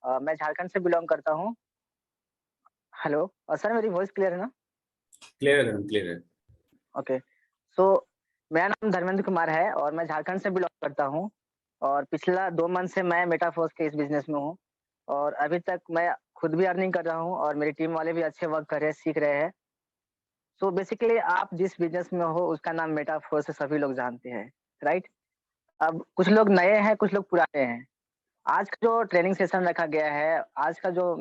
मैं झारखंड से बिलॉन्ग करता हूँ। हेलो सर, मेरी वॉइस क्लियर है ना? क्लियर है मैडम, क्लियर है। ओके। सो मेरा नाम धर्मेंद्र कुमार है और मैं झारखंड से बिलॉन्ग करता हूँ और पिछला 2 मंथ से मैं मेटाफोर्स के इस बिज़नेस में हूँ और अभी तक मैं खुद भी अर्निंग कर रहा हूँ और मेरी टीम वाले भी अच्छे वर्क कर रहे हैं, सीख रहे हैं। सो बेसिकली आप जिस बिज़नेस में हो उसका नाम मेटाफोर्स है, सभी लोग जानते हैं, राइट? अब कुछ लोग नए हैं, कुछ लोग पुराने हैं। आज का जो ट्रेनिंग सेशन रखा गया है, आज का जो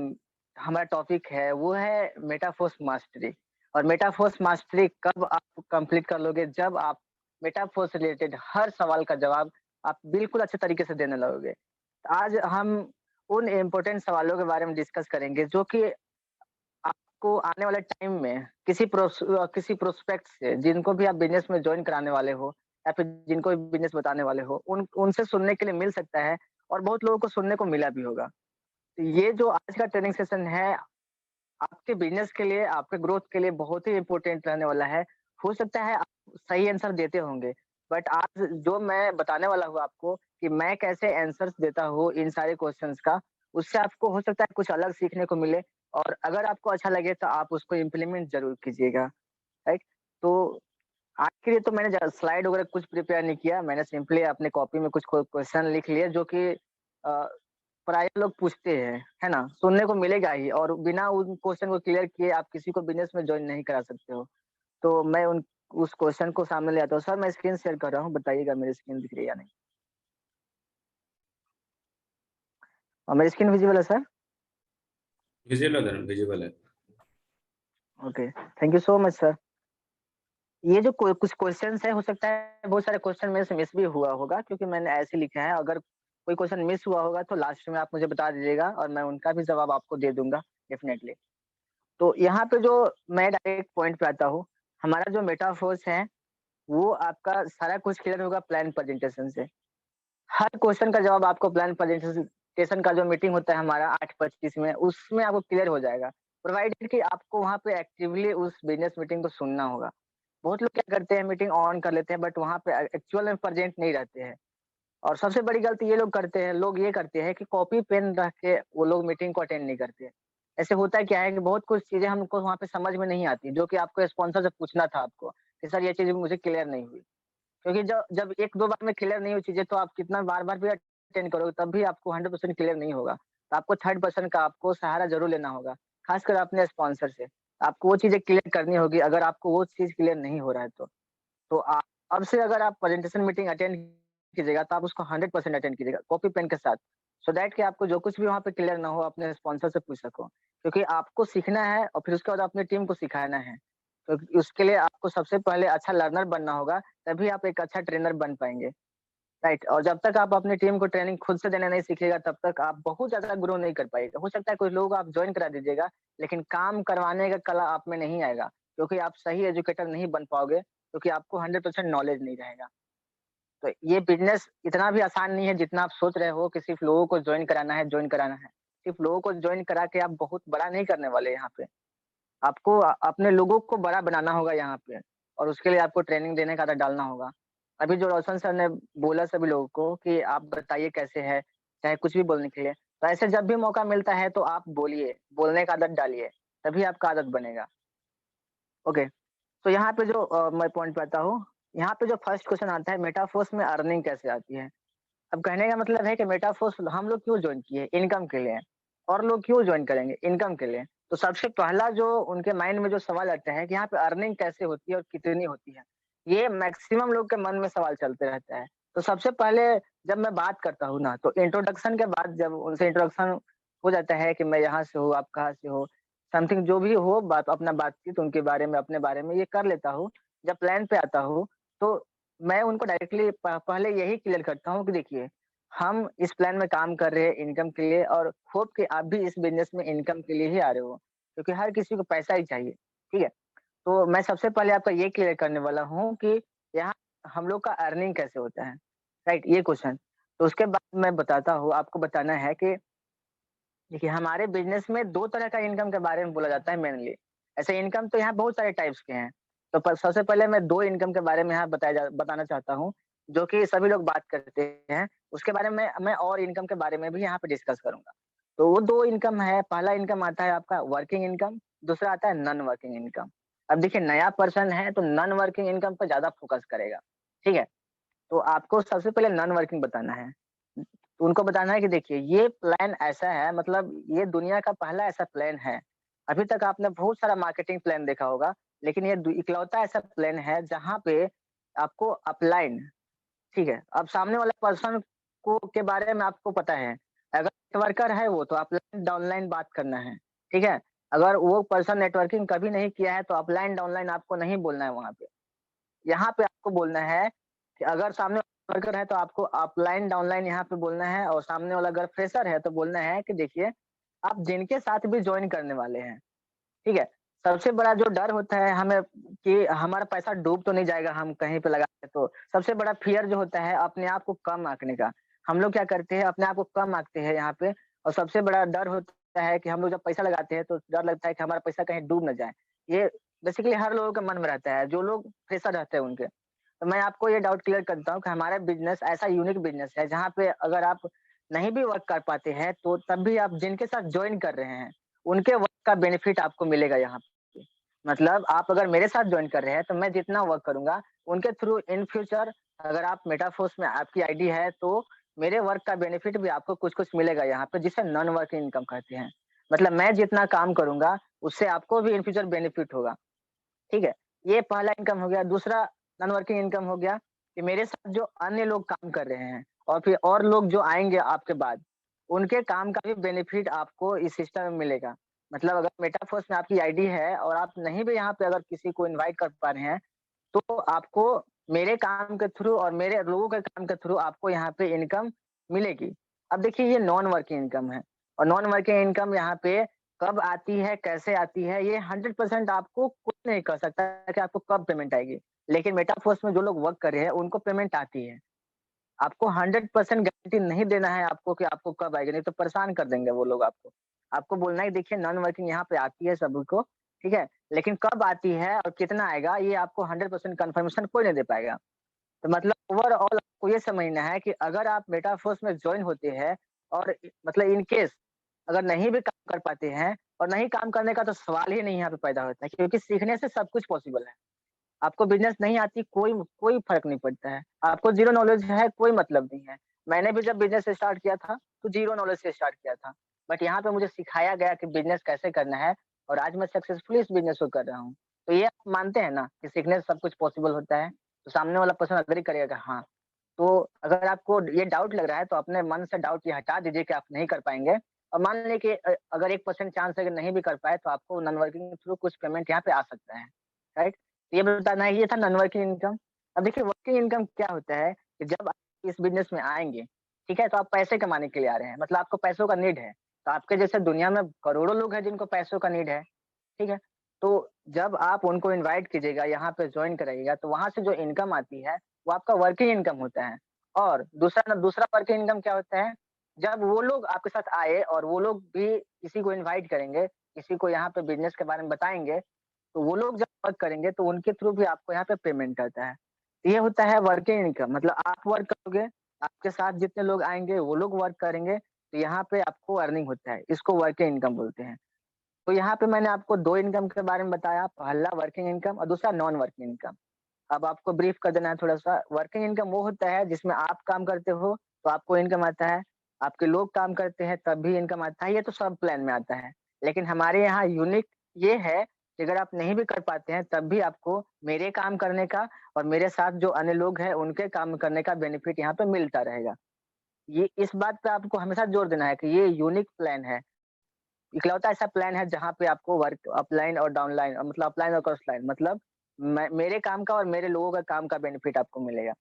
हमारा टॉपिक है, वो है मेटाफोर्स मास्टरी। और मेटाफोर्स मास्टरी कब आप कंप्लीट कर लोगे, जब आप मेटाफोर्स से रिलेटेड हर सवाल का जवाब आप बिल्कुल अच्छे तरीके से देने लगोगे। आज हम उन इम्पोर्टेंट सवालों के बारे में डिस्कस करेंगे, जो कि आपको आने वाले टाइम में किसी प्रोस्पेक्ट से जिनको भी आप बिज़नेस में जॉइन कराने वाले हो या फिर जिनको भी बिज़नेस बताने वाले हो, उनसे सुनने के लिए मिल सकता है और बहुत लोगों को सुनने को मिला भी होगा। तो ये जो आज का ट्रेनिंग सेशन है, आपके बिज़नेस के लिए, आपके ग्रोथ के लिए बहुत ही इम्पोर्टेंट रहने वाला है। हो सकता है आप सही आंसर देते होंगे, बट आज जो मैं बताने वाला हूँ आपको कि मैं कैसे आंसर्स देता हूँ इन सारे क्वेश्चन्स का, उससे आपको हो सकता है कुछ अलग सीखने को मिले और अगर आपको अच्छा लगे तो आप उसको इम्प्लीमेंट ज़रूर कीजिएगा, राइट? तो आज के लिए तो मैंने स्लाइड वगैरह कुछ प्रिपेयर नहीं किया, मैंने सिंपली अपने कॉपी में कुछ क्वेश्चन लिख लिए जो कि अ, प्राय लोग पूछते हैं, है ना? सुनने को मिलेगा ही और बिना उन क्वेश्चन को क्लियर किए आप किसी को बिज़नेस में जॉइन नहीं करा सकते हो। तो मैं उन उस क्वेश्चन को सामने ले आता हूँ। सर, मैं स्क्रीन शेयर कर रहा हूँ, बताइएगा मेरी स्क्रीन दिख रही है या नहीं? मेरी स्क्रीन विज़िबल है सर? विजुअल है मैडम, विजुअल है। Okay, thank you so much sir. ये जो कुछ क्वेश्चंस है, हो सकता है बहुत सारे क्वेश्चन मेरे से मिस भी हुआ होगा क्योंकि मैंने ऐसे लिखा है। अगर कोई क्वेश्चन मिस हुआ होगा तो लास्ट में आप मुझे बता दीजिएगा और मैं उनका भी जवाब आपको दे दूँगा डेफिनिटली। तो यहाँ पे जो मैं डायरेक्ट पॉइंट पे आता हूँ, हमारा जो मेटाफोर्स है, वो आपका सारा कुछ क्लियर होगा प्लान प्रेजेंटेशन से। हर क्वेश्चन का जवाब आपको प्लान प्रेजेंटेशन का जो मीटिंग होता है हमारा 8:25 में, उसमें आपको क्लियर हो जाएगा। प्रोवाइडेड कि आपको वहाँ पे एक्टिवली उस बिज़नेस मीटिंग को सुनना होगा। बहुत लोग क्या करते हैं, मीटिंग ऑन कर लेते हैं बट वहाँ पे एक्चुअल में प्रेजेंट नहीं रहते हैं। और सबसे बड़ी गलती ये लोग करते हैं, लोग ये करते हैं कि कॉपी पेन रख के वो लोग मीटिंग को अटेंड नहीं करते हैं। ऐसे होता क्या है कि बहुत कुछ चीज़ें हमको वहाँ पे समझ में नहीं आती, जो कि आपको स्पॉन्सर से पूछना था आपको, कि सर ये चीज़ मुझे क्लियर नहीं हुई। क्योंकि जब जब 1-2 बार में क्लियर नहीं हुई चीज़ें तो आप कितना बार-बार भी अटेंड करोगे तब भी आपको 100% क्लियर नहीं होगा। तो आपको थर्ड पर्सन का आपको सहारा ज़रूर लेना होगा, खासकर अपने स्पॉन्सर से। आपको वो चीज़ें क्लियर करनी होगी अगर आपको वो चीज़ क्लियर नहीं हो रहा है तो। तो अब से अगर आप प्रेजेंटेशन मीटिंग अटेंड कीजिएगा तो आप उसको 100% अटेंड कीजिएगा, कॉपी पेन के साथ। सो दैट कि आपको जो कुछ भी वहाँ पे क्लियर ना हो अपने स्पॉन्सर से पूछ सको। क्योंकि आपको सीखना है और फिर उसके बाद अपनी टीम को सिखाना है। तो उसके लिए आपको सबसे पहले अच्छा लर्नर बनना होगा, तभी आप एक अच्छा ट्रेनर बन पाएँगे, राइट? और जब तक आप अपनी टीम को ट्रेनिंग खुद से देना नहीं सीखिएगा तब तक आप बहुत ज़्यादा ग्रो नहीं कर पाएगा। हो सकता है कुछ लोग आप जॉइन करा दीजिएगा, लेकिन काम करवाने का कला आप में नहीं आएगा, क्योंकि आप सही एजुकेटर नहीं बन पाओगे, क्योंकि आपको 100% नॉलेज नहीं रहेगा। तो ये बिज़नेस इतना भी आसान नहीं है जितना आप सोच रहे हो कि सिर्फ़ लोगों को जॉइन कराना है, जॉइन कराना है। सिर्फ़ लोगों को जॉइन करा के आप बहुत बड़ा नहीं करने वाले यहाँ पे। आपको अपने लोगों को बड़ा बनाना होगा यहाँ पे और उसके लिए आपको ट्रेनिंग देने का आदत डालना होगा। अभी जो रोशन सर ने बोला सभी लोगों को कि आप बताइए कैसे है, चाहे कुछ भी बोलने के लिए। तो ऐसे जब भी मौका मिलता है तो आप बोलिए, बोलने का आदत डालिए, तभी आपका आदत बनेगा। ओके, तो यहाँ पे जो मैं पॉइंट पे आता हूँ, यहाँ पे जो फर्स्ट क्वेश्चन आता है मेटाफोर्स में अर्निंग कैसे आती है? अब कहने का मतलब है कि मेटाफोर्स हम लोग क्यों जॉइन किए? इनकम के लिए। और लोग क्यों जॉइन करेंगे? इनकम के लिए। तो सबसे पहला जो उनके माइंड में जो सवाल आता है कि यहाँ पे अर्निंग कैसे होती है और कितनी होती है? ये मैक्सिमम लोग के मन में सवाल चलते रहता है। तो सबसे पहले जब मैं बात करता हूँ ना, तो इंट्रोडक्शन के बाद जब उनसे इंट्रोडक्शन हो जाता है कि मैं यहाँ से हूँ, आप कहाँ से हो? समथिंग जो भी हो बात अपना बातचीत उनके बारे में, अपने बारे में ये कर लेता हूँ। जब प्लान पे आता हूँ, तो मैं उनको डायरेक्टली पहले यही क्लियर करता हूँ कि देखिए, हम इस प्लान में काम कर रहे हैं इनकम के लिए और होप कि आप भी इस बिज़नेस में इनकम के लिए ही आ रहे हो, क्योंकि हर किसी को पैसा ही चाहिए, ठीक है? तो मैं सबसे पहले आपका ये क्लियर करने वाला हूँ कि यहाँ हम लोग का अर्निंग कैसे होता है, राइट? ये क्वेश्चन। तो उसके बाद मैं बताता हूँ, आपको बताना है कि देखिए हमारे बिज़नेस में 2 तरह का इनकम के बारे में बोला जाता है मेनली। ऐसे इनकम तो यहाँ बहुत सारे टाइप्स के हैं। तो प सबसे पहले मैं 2 इनकम के बारे में यहाँ बताना चाहता हूँ, जो कि सभी लोग बात करते हैं। उसके बारे में मैं और इनकम के बारे में भी यहाँ पे डिस्कस करूँगा। तो वो 2 इनकम है, पहला इनकम आता है आपका वर्किंग इनकम, दूसरा आता है नॉन वर्किंग इनकम। अब देखिए नया पर्सन है तो नॉन वर्किंग इनकम पे ज़्यादा फ़ोकस करेगा, ठीक है? तो आपको सबसे पहले नॉन वर्किंग बताना है। तो उनको बताना है कि देखिए ये प्लान ऐसा है, मतलब ये दुनिया का पहला ऐसा प्लान है। अभी तक आपने बहुत सारा मार्केटिंग प्लान देखा होगा, लेकिन ये इकलौता ऐसा प्लान है जहाँ पे आपको अपलाइन, ठीक है? अब सामने वाला पर्सन को के बारे में आपको पता है। अगर नेटवर्कर है वो तो अपलाइन डाउनलाइन बात करना है, ठीक है? अगर वो पर्सन नेटवर्किंग कभी नहीं किया है तो अपलाइन डाउनलाइन आपको नहीं बोलना है वहाँ पे। यहाँ पे आपको बोलना है कि अगर सामने वर्कर है तो आपको अपलाइन डाउनलाइन यहाँ पे बोलना है, और सामने वाला अगर फ्रेशर है तो बोलना है कि देखिए आप जिनके साथ भी जॉइन करने वाले हैं, ठीक है? सबसे बड़ा जो डर होता है हमें कि हमारा पैसा डूब तो नहीं जाएगा हम कहीं पे लगाएँ तो। सबसे बड़ा फ़ियर जो होता है अपने आप को कम आँकने का। हम लोग क्या करते हैं अपने आप को कम आँकते हैं यहाँ पे, और सबसे बड़ा डर होता है कि हम लोग जब पैसा लगाते हैं तो डर लगता है कि हमारा पैसा कहीं डूब ना जाए। ये बेसिकली हर लोगों के मन में रहता है, जो लोग फ्रेशर रहते हैं उनके। तो मैं आपको ये डाउट क्लियर करता हूँ कि हमारा बिज़नेस ऐसा यूनिक बिज़नेस है जहाँ पे अगर आप नहीं भी वर्क कर पाते हैं तो तब भी आप जिनके साथ जॉइन कर रहे हैं, उनके वर्क का बेनिफिट आपको मिलेगा यहाँ पे। मतलब आप अगर मेरे साथ जॉइन कर रहे हैं तो मैं जितना वर्क करूँगा, उनके थ्रू इन फ्यूचर अगर आप मेटाफोर्स में आपकी आईडी है तो मेरे वर्क का बेनिफिट भी आपको कुछ-कुछ मिलेगा यहाँ पे, जिसे नॉन वर्किंग इनकम कहते हैं। मतलब मैं जितना काम करूँगा, उससे आपको भी इन फ्यूचर बेनिफिट होगा। ठीक है? ये पहला इनकम हो गया। दूसरा नॉन वर्किंग इनकम हो गया कि मेरे साथ जो अन्य लोग काम कर रहे हैं और फिर और लोग जो आएँगे आपके बाद, उनके काम का भी बेनिफिट आपको इस सिस्टम में मिलेगा। मतलब अगर मेटाफर्स में आपकी आईडी है और आप नहीं भी यहाँ पे अगर किसी को इनवाइट कर पा रहे हैं, तो आपको मेरे काम के थ्रू और मेरे लोगों के काम के थ्रू आपको यहाँ पे इनकम मिलेगी। अब देखिए ये नॉन वर्किंग इनकम है, और नॉन वर्किंग इनकम यहाँ पे कब आती है, कैसे आती है, ये 100% आपको कुछ नहीं कह सकता कि आपको कब पेमेंट आएगी। लेकिन मेटाफोर्स में जो लोग वर्क कर रहे हैं, उनको पेमेंट आती है। आपको 100% गारंटी नहीं देना है आपको कि आपको कब आएगी, नहीं तो परेशान कर देंगे वो लोग आपको। आपको बोलना है देखिए नॉन वर्किंग यहाँ पे आती है सभी को, ठीक है? लेकिन कब आती है और कितना आएगा ये आपको 100% कन्फर्मेशन कोई नहीं दे पाएगा। तो मतलब ओवरऑल आपको ये समझना है कि अगर आप मेटाफोर्स में जॉइन होते हैं और मतलब इन केस अगर नहीं भी काम कर पाते हैं, और नहीं काम करने का तो सवाल ही नहीं यहाँ पे पैदा होता है, क्योंकि सीखने से सब कुछ पॉसिबल है। आपको बिज़नेस नहीं आती कोई कोई फ़र्क नहीं पड़ता है। आपको ज़ीरो नॉलेज है कोई मतलब नहीं है। मैंने भी जब बिज़नेस स्टार्ट किया था तो ज़ीरो नॉलेज से स्टार्ट किया था। बट यहाँ पे मुझे सिखाया गया कि बिज़नेस कैसे करना है, और आज मैं सक्सेसफुली इस बिज़नेस को कर रहा हूँ। तो ये आप मानते हैं ना कि सीखने से सब कुछ पॉसिबल होता है? तो सामने वाला पर्सन एग्री करेगा कि हाँ। तो अगर आपको ये डाउट लग रहा है तो अपने मन से डाउट ये हटा दीजिए कि आप नहीं कर पाएँगे, और मान लें कि अगर 1% चांस है कि नहीं भी कर पाए तो आपको नॉन वर्किंग के थ्रू कुछ पेमेंट यहाँ पे आ सकता है, राइट? ये बताना है, ये था नॉन वर्किंग इनकम। अब देखिए वर्किंग इनकम क्या होता है कि जब आप इस बिज़नेस में आएँगे, ठीक है? तो आप पैसे कमाने के लिए आ रहे हैं, मतलब आपको पैसों का नीड है। तो आपके जैसे दुनिया में करोड़ों लोग हैं जिनको पैसों का नीड है, ठीक है? तो जब आप उनको इनवाइट कीजिएगा, यहाँ पे जॉइन कराइएगा, तो वहाँ से जो इनकम आती है, वो आपका वर्किंग इनकम होता है। और दूसरा वर्किंग इनकम क्या होता है, जब वो लोग आपके साथ आए और वो लोग भी किसी को इनवाइट करेंगे, किसी को यहाँ पे बिज़नेस के बारे में बताएँगे, तो वो लोग जब वर्क करेंगे तो उनके थ्रू भी आपको यहाँ पे पेमेंट आता है। ये होता है वर्किंग इनकम, मतलब आप वर्क करोगे, आपके साथ जितने लोग आएँगे वो लोग वर्क करेंगे, तो यहाँ पे आपको अर्निंग होता है। इसको वर्किंग इनकम बोलते हैं। तो यहाँ पे मैंने आपको 2 इनकम के बारे में बताया, पहला वर्किंग इनकम और दूसरा नॉन वर्किंग इनकम। अब आपको ब्रीफ कर देना है थोड़ा-सा, वर्किंग इनकम वो होता है जिसमें आप काम करते हो तो आपको इनकम आता है, आपके लोग काम करते हैं तब भी इनकम आता है, ये तो सब प्लान में आता है। लेकिन हमारे यहाँ यूनिक ये है कि अगर आप नहीं भी कर पाते हैं तब भी आपको मेरे काम करने का और मेरे साथ जो अन्य लोग हैं उनके काम करने का बेनिफिट यहाँ पे मिलता रहेगा। ये इस बात पे आपको हमेशा जोर देना है कि ये यूनिक प्लान है। इकलौता ऐसा प्लान है जहाँ पे आपको वर्क अपलाइन और डाउनलाइन मतलब अपलाइन और क्रॉसलाइन मतलब मैं मेरे काम का और मेरे लोगों का काम का बेनिफिट आपको मिलेगा।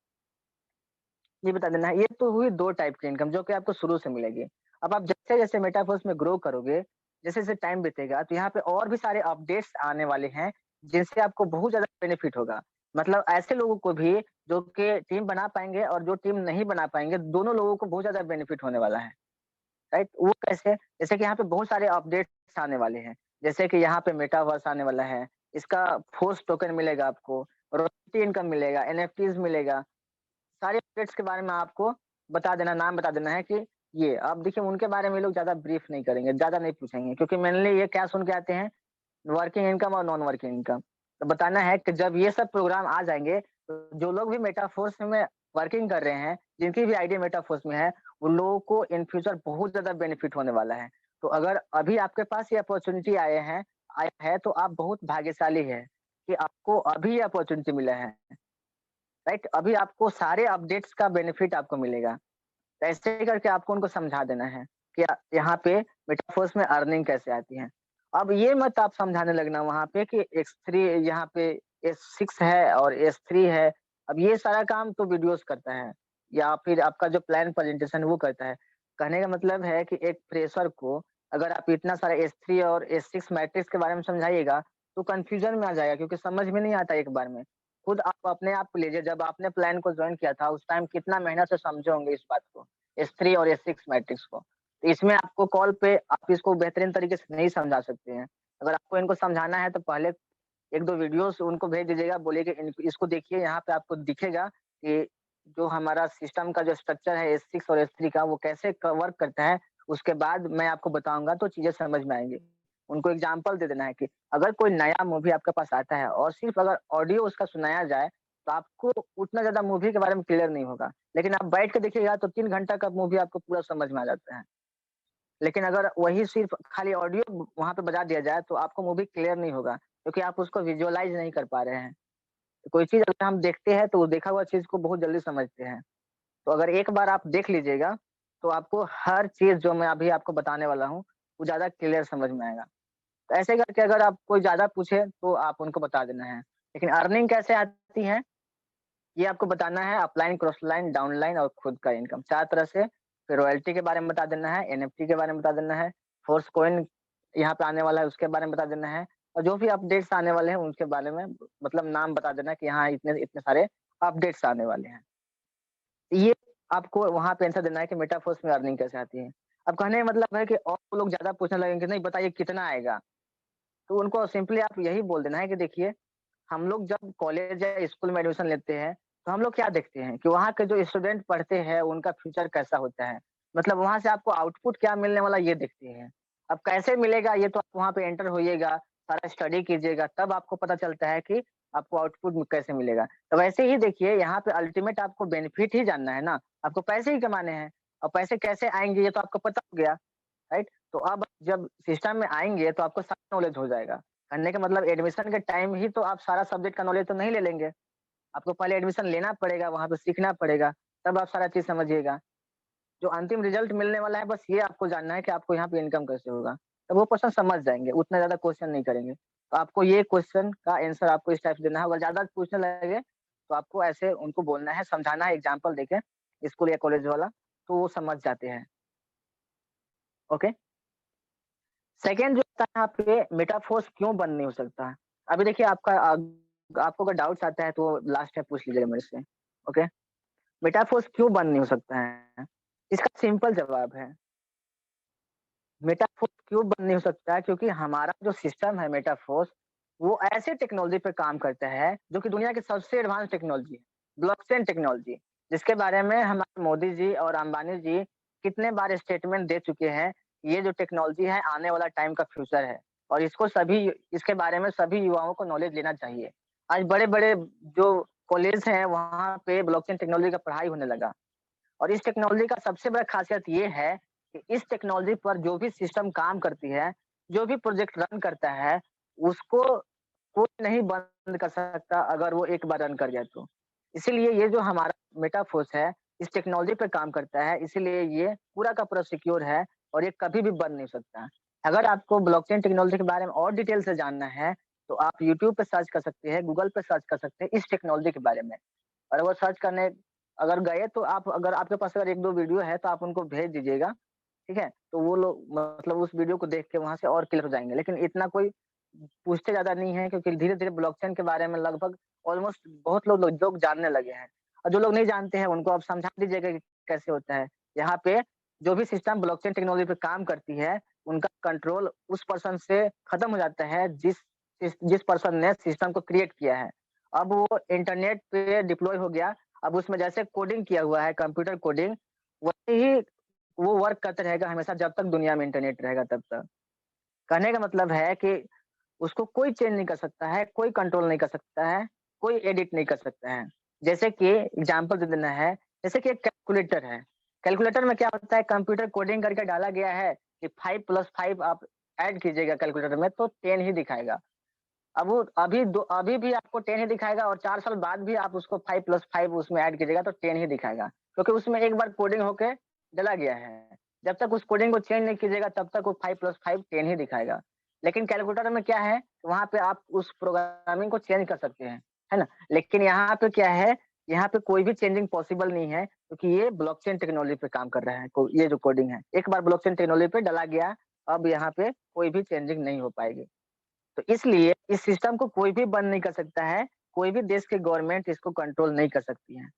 ये बता देना है, ये तो हुई 2 टाइप की इनकम जो कि आपको शुरू से मिलेगी। अब आप जैसे-जैसे मेटावर्स में ग्रो करोगे, जैसे-जैसे टाइम बीतेगा तो यहाँ पे और भी सारे अपडेट्स आने वाले हैं, जिनसे आपको बहुत ज़्यादा बेनिफिट होगा। मतलब ऐसे लोगों को भी जो कि टीम बना पाएँगे और जो टीम नहीं बना पाएँगे, दोनों लोगों को बहुत ज़्यादा बेनिफिट होने वाला है। राइट? वो कैसे? जैसे कि यहाँ पे बहुत सारे अपडेट्स आने वाले हैं। जैसे कि यहाँ पे मेटावर्स आने वाला है, इसका फोर्स टोकन मिलेगा आपको, रॉयल्टी इनकम मिलेगा, एनएफटीज़ मिलेगा। सारे अपडेट्स के बारे में आपको बता देना, नाम बता देना है कि ये अब देखिए उनके बारे में ये लोग ज़्यादा ब्रीफ नहीं करेंगे, ज़्यादा नहीं पूछेंगे क्योंकि मेनली ये क्या सुन के आते हैं, वर्किंग इनकम और नॉन वर्किंग इनकम। तो बताना है कि जब ये सब प्रोग्राम आ जाएँगे, तो जो लोग भी मेटाफोर्स में वर्किंग कर रहे हैं, जिनकी भी आईडी मेटाफोर्स में है, उन लोगों को इन फ्यूचर बहुत ज़्यादा बेनिफिट होने वाला है। तो अगर अभी आपके पास ये अपॉर्च्युनिटी आया है तो आप बहुत भाग्यशाली हैं कि आपको अभी ये अपॉर्च्युनिटी मिला है, राइट? अभी आपको सारे अपडेट्स का बेनिफिट आपको मिलेगा। तो ऐसे करके आपको उनको समझा देना है कि यहाँ पे मेटाफोर्स में अर्निंग कैसे आती है। अब ये मत आप समझाने लगना वहाँ पे कि X3 यहाँ पे S6 है और S3 है। अब ये सारा काम तो वीडियोस करता है या फिर आपका जो प्लान प्रेजेंटेशन वो करता है। कहने का मतलब है कि एक फ्रेशर को अगर आप इतना सारा S3 और S6 मैट्रिक्स के बारे में समझाइएगा तो कन्फ्यूजन में आ जाएगा क्योंकि समझ में नहीं आता एक बार में। खुद आप अपने आप को लीजिए, जब आपने प्लान को जॉइन किया था उस टाइम कितना मेहनत से समझे होंगे इस बात को। S3 और S6 मैट्रिक्स को। तो इसमें आपको कॉल पे आप इसको बेहतरीन तरीके से नहीं समझा सकते हैं। अगर आपको इनको समझाना है तो पहले 1-2 वीडियोस उनको भेज दीजिएगा, बोलिए कि इन इसको देखिए, यहाँ पे आपको दिखेगा कि जो हमारा सिस्टम का जो स्ट्रक्चर है S6 और S3 का वो कैसे क वर्क करता है, उसके बाद मैं आपको बताऊँगा तो चीज़ें समझ में आएँगी। उनको एग्ज़ाम्पल दे देना है कि अगर कोई नया मूवी आपके पास आता है और सिर्फ़ अगर ऑडियो उसका सुनाया जाए, तो आपको उतना ज़्यादा मूवी के बारे में क्लियर नहीं होगा। लेकिन आप बैठ के देखिएगा तो 3 घंटा का मूवी आपको पूरा समझ में आ जाता है। लेकिन अगर वही सिर्फ़ खाली ऑडियो वहाँ पे बजा दिया जाए तो आपको मूवी क्लियर नहीं होगा, क्योंकि आप उसको विज़ुअलाइज़ नहीं कर पा रहे हैं। तो कोई चीज़ अगर हम देखते हैं तो वो देखा हुआ चीज़ को बहुत जल्दी समझते हैं। तो अगर एक बार आप देख लीजिएगा, तो आपको हर चीज़ जो मैं अभी आपको बताने वाला हूँ, वो ज़्यादा क्लियर समझ में आएगा। तो ऐसे करके अगर आप कोई ज़्यादा पूछे तो आप उनको बता देना है। लेकिन अर्निंग कैसे आती है, ये आपको बताना है, अपलाइन, क्रॉस लाइन, डाउनलाइन और खुद का इनकम 4 तरह से। फिर रॉयल्टी के बारे में बता देना है, एनएफटी के बारे में बता देना है, फोर्स कॉइन यहाँ पे आने वाला है उसके बारे में बता देना है और जो भी अपडेट्स आने वाले हैं उनके बारे में मतलब नाम बता देना है कि हाँ, इतने इतने सारे अपडेट्स आने वाले हैं। ये आपको वहाँ पे आंसर देना है कि मेटाफोर्स में अर्निंग कैसे आती है। अब कहने का मतलब है कि और लोग ज़्यादा पूछने लगेंगे, नहीं बताइए कितना आएगा? तो उनको सिंपली आप यही बोल देना है कि देखिए, हम लोग जब कॉलेज या स्कूल में एडमिशन लेते हैं, तो हम लोग क्या देखते हैं कि वहाँ के जो स्टूडेंट पढ़ते हैं, उनका फ्यूचर कैसा होता है। मतलब वहाँ से आपको आउटपुट क्या मिलने वाला ये देखते हैं। अब कैसे मिलेगा ये तो आप वहाँ पे एंटर होइएगा, सारा स्टडी कीजिएगा, तब आपको पता चलता है कि आपको आउटपुट कैसे मिलेगा। तो वैसे ही देखिए यहाँ पे अल्टीमेट आपको बेनिफिट ही जानना है ना, आपको पैसे ही कमाने हैं और पैसे कैसे आएँगे ये तो आपको पता हो गया। राइट? तो अब जब सिस्टम में आएँगे तो आपको सारा नॉलेज हो जाएगा। कहने का मतलब एडमिशन के टाइम ही तो आप सारा सब्जेक्ट का नॉलेज तो नहीं ले लेंगे। आपको पहले एडमिशन लेना पड़ेगा, वहाँ पे सीखना पड़ेगा, तब आप सारा चीज़ समझिएगा। जो अंतिम रिजल्ट मिलने वाला है बस ये आपको जानना है कि आपको यहाँ पे इनकम कैसे होगा। तो वो पर्सन समझ जाएँगे, उतना ज़्यादा क्वेश्चन नहीं करेंगे। तो आपको ये क्वेश्चन का आंसर आपको इस टाइप से देना है, अगर ज़्यादा पूछने लगे तो आपको ऐसे उनको बोलना है, समझाना है एग्ज़ाम्पल देके, स्कूल या कॉलेज वाला, तो वो समझ जाते हैं। ओके? सेकंड जो होता है यहाँ पे मेटाफोर्स क्यों बंद नहीं हो सकता? अभी देखिए आपको अगर डाउट्स आता है तो लास्ट में पूछ लीजिएगा मेरे से, ओके? मेटाफोर्स क्यों बंद नहीं हो सकता है? इसका सिंपल जवाब है, मेटाफोर्स क्यों बंद नहीं हो सकता है क्योंकि हमारा जो सिस्टम है मेटाफोर्स, वो ऐसे टेक्नोलॉजी पे काम करता है जो कि दुनिया की सबसे एडवांस टेक्नोलॉजी है, ब्लॉकचेन टेक्नोलॉजी, जिसके बारे में हमारे मोदी जी और अंबानी जी कितने बार स्टेटमेंट दे चुके हैं, ये जो टेक्नोलॉजी है आने वाला टाइम का फ्यूचर है और इसके बारे में सभी युवाओं को नॉलेज लेना चाहिए। आज बड़े-बड़े जो कॉलेज हैं, वहाँ पे ब्लॉकचेन टेक्नोलॉजी का पढ़ाई होने लगा। और इस टेक्नोलॉजी का सबसे बड़ा खासियत ये है कि इस टेक्नोलॉजी पर जो भी सिस्टम काम करती है, जो भी प्रोजेक्ट रन करता है, उसको कोई नहीं बंद कर सकता अगर वो एक बार रन कर जाए तो। इसीलिए ये जो हमारा मेटाफोर्स है, इस टेक्नोलॉजी पे काम करता है, इसीलिए ये पूरा का पूरा सिक्योर है और ये कभी भी बंद नहीं हो सकता। अगर आपको ब्लॉकचेन टेक्नोलॉजी के बारे में और डिटेल से जानना है, तो आप यूट्यूब पे सर्च कर सकते हैं, गूगल पे सर्च कर सकते हैं इस टेक्नोलॉजी के बारे में। और वो सर्च करने अगर गए तो आप अगर आपके पास अगर 1-2 वीडियो है तो आप उनको भेज दीजिएगा, ठीक है? तो वो लोग मतलब उस वीडियो को देख के वहाँ से और क्लियर हो जाएँगे। लेकिन इतना कोई पूछते ज़्यादा नहीं है क्योंकि धीरे-धीरे ब्लॉकचेन के बारे में लगभग ऑलमोस्ट बहुत लोग जानने लगे हैं। और जो लोग नहीं जानते हैं उनको आप समझा दीजिएगा कि कैसे होता है। यहाँ पे जो भी सिस्टम ब्लॉकचेन टेक्नोलॉजी पे काम करती है, उनका कंट्रोल उस पर्सन से खत्म हो जाता है जिस पर्सन ने सिस्टम को क्रिएट किया है। अब वो इंटरनेट पे डिप्लॉय हो गया, अब उसमें जैसे कोडिंग किया हुआ है कंप्यूटर कोडिंग, वैसे ही वो वर्क करता रहेगा हमेशा जब तक दुनिया में इंटरनेट रहेगा तब तक। कहने का मतलब है कि उसको कोई चेंज नहीं कर सकता है, कोई कंट्रोल नहीं कर सकता है, कोई एडिट नहीं कर सकता है। जैसे कि एग्ज़ाम्पल दे देना है, जैसे कि एक कैलकुलेटर है। कैलकुलेटर में क्या होता है कंप्यूटर कोडिंग करके डाला गया है कि 5 + 5 आप ऐड कीजिएगा कैलकुलेटर में तो 10 ही दिखाएगा। अब वो अभी भी आपको 10 ही दिखाएगा और 4 साल बाद भी आप उसको 5 + 5 उसमें ऐड कीजिएगा तो 10 ही दिखाएगा। क्योंकि उसमें एक बार कोडिंग होके डला गया है। जब तक उस कोडिंग को चेंज नहीं कीजिएगा तब तक वो 5 + 5 10 ही दिखाएगा। लेकिन कैलकुलेटर में क्या है, वहाँ पे आप उस प्रोग्रामिंग को चेंज कर सकते हैं, है ना? लेकिन यहाँ पे क्या है, यहाँ पे कोई भी चेंजिंग पॉसिबल नहीं है क्योंकि ये ब्लॉकचेन टेक्नोलॉजी पे काम कर रहा है ये जो कोडिंग है। एक बार ब्लॉकचेन टेक्नोलॉजी पे डला गया, अब यहाँ पे कोई भी चेंजिंग नहीं हो पाएगी। तो इसलिए इस सिस्टम को कोई भी बंद नहीं कर सकता है, कोई भी देश की गवर्नमेंट इसको कंट्रोल नहीं कर सकती है।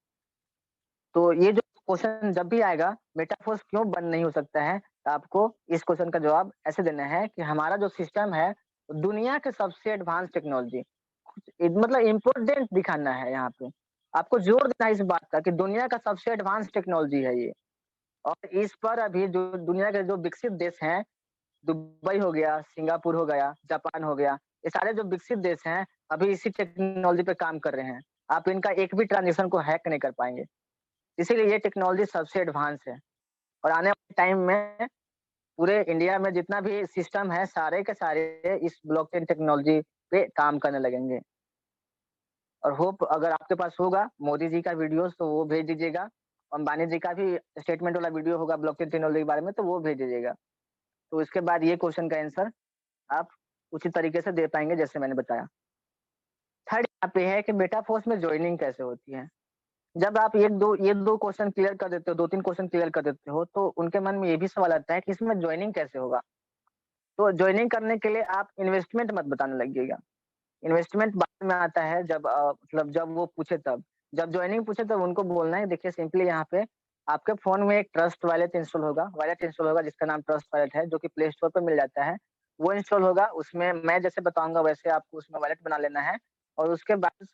तो ये जो क्वेश्चन जब भी आएगा मेटाफोर्स क्यों बंद नहीं हो सकता है, तो आपको इस क्वेश्चन का जवाब ऐसे देना है कि हमारा जो सिस्टम है, दुनिया के सबसे एडवांस टेक्नोलॉजी मतलब इम्पोर्टेंट दिखाना है यहाँ पे। आपको जोर देना है इस बात का कि दुनिया का सबसे एडवांस टेक्नोलॉजी है ये और इस पर अभी जो दुनिया के जो विकसित देश हैं दुबई हो गया, सिंगापुर हो गया, जापान हो गया, ये सारे जो विकसित देश हैं, अभी इसी टेक्नोलॉजी पे काम कर रहे हैं। आप इनका एक भी ट्रांज़ैक्शन को हैक नहीं कर पाएँगे। इसीलिए ये टेक्नोलॉजी सबसे एडवांस है और आने वाले टाइम में पूरे इंडिया में जितना भी सिस्टम है, सारे के सारे इस ब्लॉकचेन टेक्नोलॉजी पे काम करने लगेंगे। और होप अगर आपके पास होगा मोदी जी का वीडियोज़ तो वो भेज दीजिएगा। अंबानी जी का भी स्टेटमेंट वाला वीडियो होगा ब्लॉकचेन टेक्नोलॉजी के बारे में तो वो भेज दीजिएगा। तो इसके बाद ये क्वेश्चन का आंसर आप उचित तरीके से दे पाएँगे जैसे मैंने बताया। थर्ड यहाँ पे है कि मेटाफोर्स में जॉइनिंग कैसे होती है? जब आप 1-2 ये 2 क्वेश्चन क्लियर कर देते हो, 2-3 क्वेश्चन क्लियर कर देते हो, तो उनके मन में ये भी सवाल आता है कि इसमें जॉइनिंग कैसे होगा? तो जॉइनिंग करने के लिए आप इन्वेस्टमेंट मत बताने लगिएगा। इन्वेस्टमेंट बाद में आता है जब मतलब जब वो पूछे तब। जब जॉइनिंग पूछे तब उनको बोलना है देखिए सिंपली यहाँ पे आपके फ़ोन में एक ट्रस्ट वॉलेट इंस्टॉल होगा जिसका नाम ट्रस्ट वॉलेट है जो कि प्ले स्टोर पे मिल जाता है। वो इंस्टॉल होगा उसमें मैं जैसे बताऊँगा वैसे आपको उसमें वॉलेट बना लेना है और उसके बाद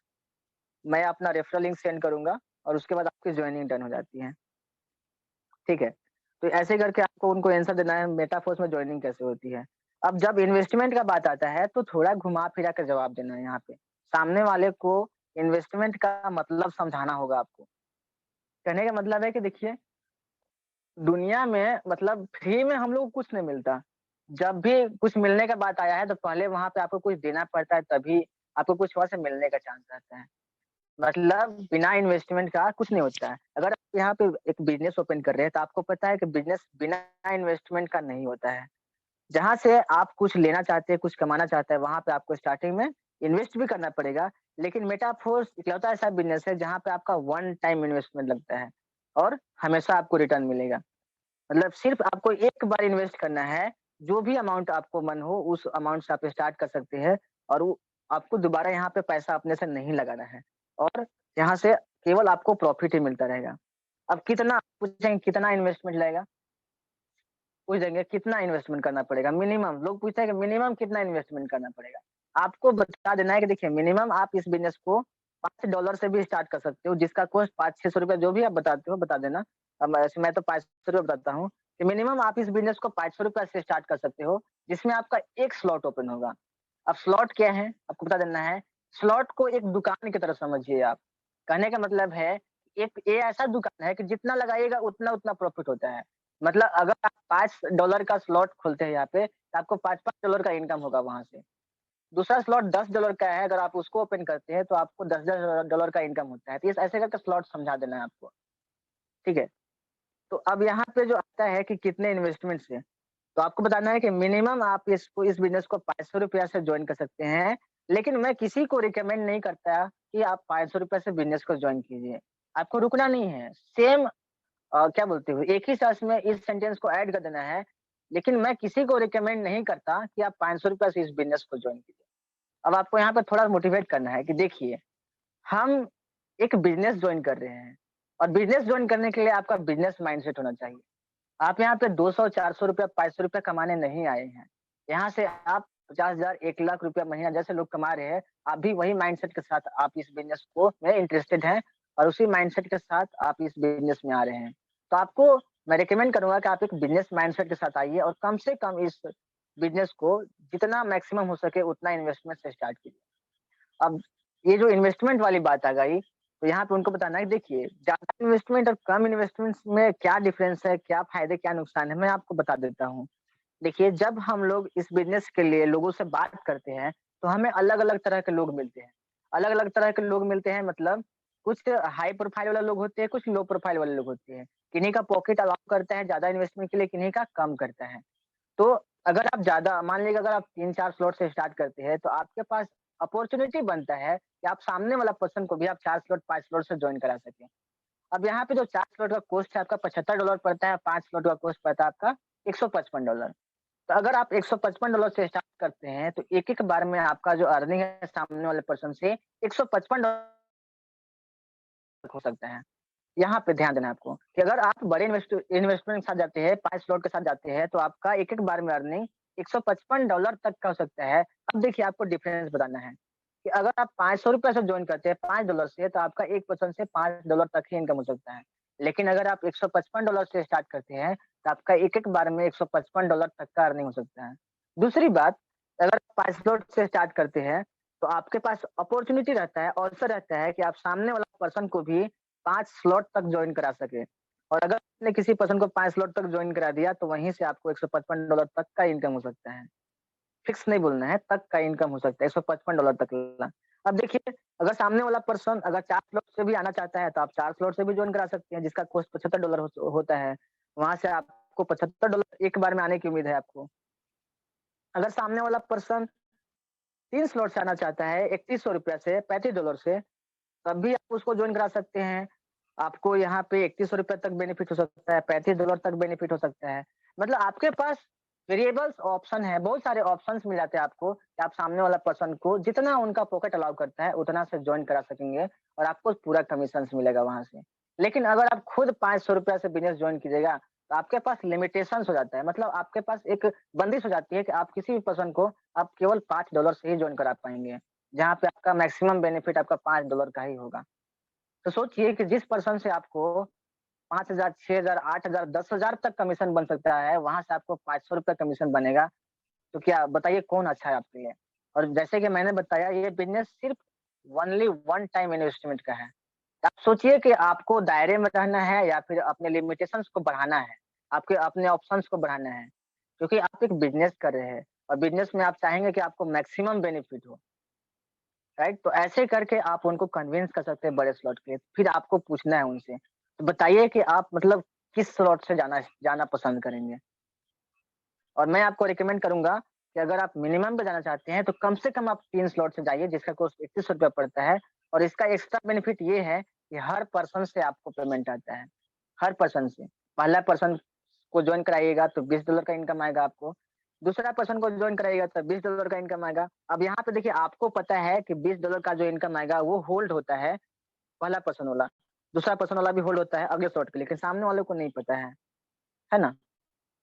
मैं अपना रेफरल लिंक सेंड करूँगा और उसके बाद आपकी जॉइनिंग डन हो जाती है। ठीक है? तो ऐसे करके आपको उनको आंसर देना है मेटाफोर्स में जॉइनिंग कैसे होती है। अब जब इन्वेस्टमेंट का बात आता है तो थोड़ा घुमा-फिरा कर जवाब देना है यहाँ पे। सामने वाले को इन्वेस्टमेंट का मतलब समझाना होगा आपको। कहने का मतलब है कि देखिए दुनिया में मतलब फ्री में हम लोग को कुछ नहीं मिलता। जब भी कुछ मिलने का बात आया है तो पहले वहाँ पे आपको कुछ देना पड़ता है तभी आपको कुछ वहाँ से मिलने का चांस रहता है। मतलब बिना इन्वेस्टमेंट का कुछ नहीं होता है। अगर आप यहाँ पे एक बिज़नेस ओपन कर रहे हैं तो आपको पता है कि बिज़नेस बिना इन्वेस्टमेंट का नहीं होता है। जहाँ से आप कुछ लेना चाहते हैं, कुछ कमाना चाहते हैं, वहाँ पे आपको स्टार्टिंग में इन्वेस्ट भी करना पड़ेगा। लेकिन मेटाफोर्स इकलौता ऐसा बिज़नेस है जहाँ पे आपका वन टाइम इन्वेस्टमेंट लगता है और हमेशा आपको रिटर्न मिलेगा। मतलब सिर्फ़ आपको एक बार इन्वेस्ट करना है, जो भी अमाउंट आपको मन हो उस अमाउंट से आप स्टार्ट कर सकते हैं और वो आपको दोबारा यहाँ पे पैसा अपने से नहीं लगाना है और यहाँ से केवल आपको प्रॉफ़िट ही मिलता रहेगा। अब कितना पूछेंगे कितना इन्वेस्टमेंट लगेगा? पूछेंगे कितना इन्वेस्टमेंट करना पड़ेगा? मिनिमम लोग पूछते हैं कि मिनिमम कितना इन्वेस्टमेंट करना पड़ेगा? आपको बता देना है कि देखिए मिनिमम आप इस बिज़नेस को $5 से भी स्टार्ट कर सकते हो, जिसका कॉस्ट ₹500-600 जो भी आप बताते हो बता देना। अब ऐसे मैं तो ₹500 बताता हूँ कि मिनिमम आप इस बिज़नेस को ₹500 से स्टार्ट कर सकते हो, जिसमें आपका एक स्लॉट ओपन होगा। अब स्लॉट क्या है? आपको बता देना है, स्लॉट को एक दुकान की तरह समझिए आप। कहने का मतलब है, एक ये ऐसा दुकान है कि जितना लगाइएगा उतना-उतना प्रॉफ़िट होता है। मतलब अगर आप $5 का स्लॉट खोलते हैं यहाँ पे, तो आपको $5-5 का इनकम होगा वहाँ से। दूसरा स्लॉट $10 का है, अगर आप उसको ओपन करते हैं, तो आपको $10-10 डॉलर का इनकम होता है। तो ये ऐसे करके स्लॉट समझा देना है आपको, ठीक है? तो अब यहाँ पे जो आता है कि कितने इन्वेस्टमेंट से, तो आपको बताना है कि मिनिमम आप इस बिज़नेस को ₹500 से जॉइन कर सकते हैं, लेकिन मैं किसी को रिकमेंड नहीं करता कि आप ₹500 से बिज़नेस को जॉइन कीजिए। आपको रुकना नहीं है, सेम क्या बोलते हो एक ही सांस में इस सेंटेंस को ऐड कर देना है, लेकिन मैं किसी को रिकमेंड नहीं करता कि आप ₹500 से इस बिज़नेस को जॉइन कीजिए। अब आपको यहाँ पे थोड़ा मोटिवेट करना है कि देखिए, हम एक बिज़नेस जॉइन कर रहे हैं और बिज़नेस जॉइन करने के लिए आपका बिज़नेस माइंडसेट होना चाहिए। आप यहाँ पे 200, ₹400, ₹500 कमाने नहीं आए हैं। यहाँ से आप 50,000, 1 लाख रुपया महीना जैसे लोग कमा रहे हैं, आप भी वही माइंडसेट के साथ आप इस बिज़नेस को में इंटरेस्टेड हैं और उसी माइंडसेट के साथ आप इस बिज़नेस में आ रहे हैं। तो आपको मैं रिकमेंड करूँगा कि आप एक बिज़नेस माइंडसेट के साथ आइए और कम से कम इस बिज़नेस को जितना मैक्सिमम हो सके उतना इन्वेस्टमेंट से स्टार्ट कीजिए। अब ये जो इन्वेस्टमेंट वाली बात आ गई, तो यहाँ पे उनको बताना है देखिए, ज़्यादा इन्वेस्टमेंट और कम इन्वेस्टमेंट में क्या डिफरेंस है, क्या फ़ायदे, क्या नुकसान है, मैं आपको बता देता हूँ। देखिए, जब हम लोग इस बिज़नेस के लिए लोगों से बात करते हैं, तो हमें अलग-अलग तरह के लोग मिलते हैं। अलग-अलग तरह के लोग मिलते हैं मतलब कुछ हाई प्रोफ़ाइल वाले लोग होते हैं, कुछ लो प्रोफ़ाइल वाले लोग होते हैं। किन्हीं का पॉकेट अलाउ करता है ज़्यादा इन्वेस्टमेंट के लिए, किन्हीं का कम करता है। तो अगर आप ज़्यादा मान लीजिए अगर आप 3-4 स्लॉट से स्टार्ट करते हैं, तो आपके पास अपॉर्च्युनिटी बनता है कि आप सामने वाला पर्सन को भी आप 4 स्लॉट, 5 स्लॉट से जॉइन करा सकें। अब यहाँ पे जो 4 स्लॉट का कॉस्ट है आपका $75 पड़ता है, 5 स्लॉट का कॉस्ट पड़ता है आपका $155। तो अगर आप $155 से स्टार्ट करते हैं, तो एक-एक बार में आपका जो अर्निंग है सामने वाले पर्सन से $155 हो सकता है। यहाँ पे ध्यान देना है आपको कि अगर आप बड़े इन्वेस्टमेंट के साथ जाते हैं, 5 स्लॉट के साथ जाते हैं, तो आपका एक-एक बार में अर्निंग $155 तक का हो सकता है। अब देखिए आपको डिफरेंस बताना है कि अगर आप ₹500 से जॉइन करते हैं $5 से, तो आपका 1 पर्सन से $5 तक ही इनकम हो सकता है। लेकिन अगर आप $155 से स्टार्ट करते हैं, तो आपका एक-एक बार में $155 तक का अर्निंग हो सकता है। दूसरी बात, अगर आप 5 स्लॉट से स्टार्ट करते हैं, तो आपके पास अपॉर्च्युनिटी रहता है, अवसर रहता है कि आप सामने वाला पर्सन को भी 5 स्लॉट तक जॉइन करा सके और अगर आपने किसी पर्सन को 5 स्लॉट तक जॉइन करा दिया, तो वहीं से आपको $155 तक का इनकम हो सकता है। फिक्स नहीं बोलना है, तक का इनकम हो सकता है, $155 तक का। अब देखिए, अगर सामने वाला पर्सन अगर 4 स्लॉट से भी आना चाहता है, तो आप 4 स्लॉट से भी जॉइन करा सकते हैं, जिसका कॉस्ट $75 होता है। वहाँ से आपको $75 एक बार में आने की उम्मीद है आपको। अगर सामने वाला पर्सन 3 स्लॉट से आना चाहता है, ₹3100 से $35 से, तब भी आप उसको जॉइन करा सकते हैं। आपको यहाँ पे ₹3100 तक बेनिफिट हो सकता है, $35 तक बेनिफिट हो सकता है। मतलब आपके पास वेरिएबल्स ऑप्शन है, बहुत सारे ऑप्शंस मिल जाते हैं आपको कि आप सामने वाला पर्सन को जितना उनका पॉकेट अलाउ करता है, उतना से जॉइन करा सकेंगे और आपको पूरा कमीशंस मिलेगा वहाँ से। लेकिन अगर आप खुद ₹500 से बिज़नेस जॉइन कीजिएगा, तो आपके पास लिमिटेशंस हो जाता है। मतलब आपके पास एक बंदिश हो जाती है कि आप किसी भी पर्सन को आप केवल $5 से ही जॉइन करा पाएँगे, जहाँ पे आपका मैक्सिमम बेनिफिट आपका $5 का ही होगा। तो सोचिए कि जिस पर्सन से आपको 5,000, 6,000, 8,000, 10,000 तक कमीशन बन सकता है, वहाँ से आपको ₹500 कमीशन बनेगा, तो क्या बताइए कौन अच्छा है आपके लिए? और जैसे कि मैंने बताया ये बिज़नेस सिर्फ़ ओनली वन टाइम इन्वेस्टमेंट का है। आप सोचिए कि आपको दायरे में रहना है या फिर अपने लिमिटेशंस को बढ़ाना है, आपके अपने ऑप्शंस को बढ़ाना है, क्योंकि आप एक बिज़नेस कर रहे हैं और बिज़नेस में आप चाहेंगे कि आपको मैक्सिमम बेनिफिट हो। राइट? तो ऐसे करके आप उनको कन्विंस कर सकते हैं बड़े स्लॉट के लिए। फिर आपको पूछना है उनसे, तो बताइए कि आप मतलब किस स्लॉट से जाना जाना पसंद करेंगे? और मैं आपको रिकमेंड करूँगा कि अगर आप मिनिमम पे जाना चाहते हैं, तो कम से कम आप 3 स्लॉट से जाइए जिसका कॉस्ट ₹3100 पड़ता है और इसका एक्स्ट्रा बेनिफिट ये है कि हर पर्सन से आपको पेमेंट आता है, हर पर्सन से। पहला पर्सन को जॉइन कराइएगा तो $20 का इनकम आएगा आपको, दूसरा पर्सन को जॉइन कराइएगा तो $20 का इनकम आएगा। अब यहाँ पे देखिए आपको पता है कि $20 का जो इनकम आएगा वो होल्ड होता है पहला पर्सन वाला, दूसरा पर्सन वाला भी होल्ड होता है अगले स्लॉट के लिए, लेकिन सामने वाले को नहीं पता है ना?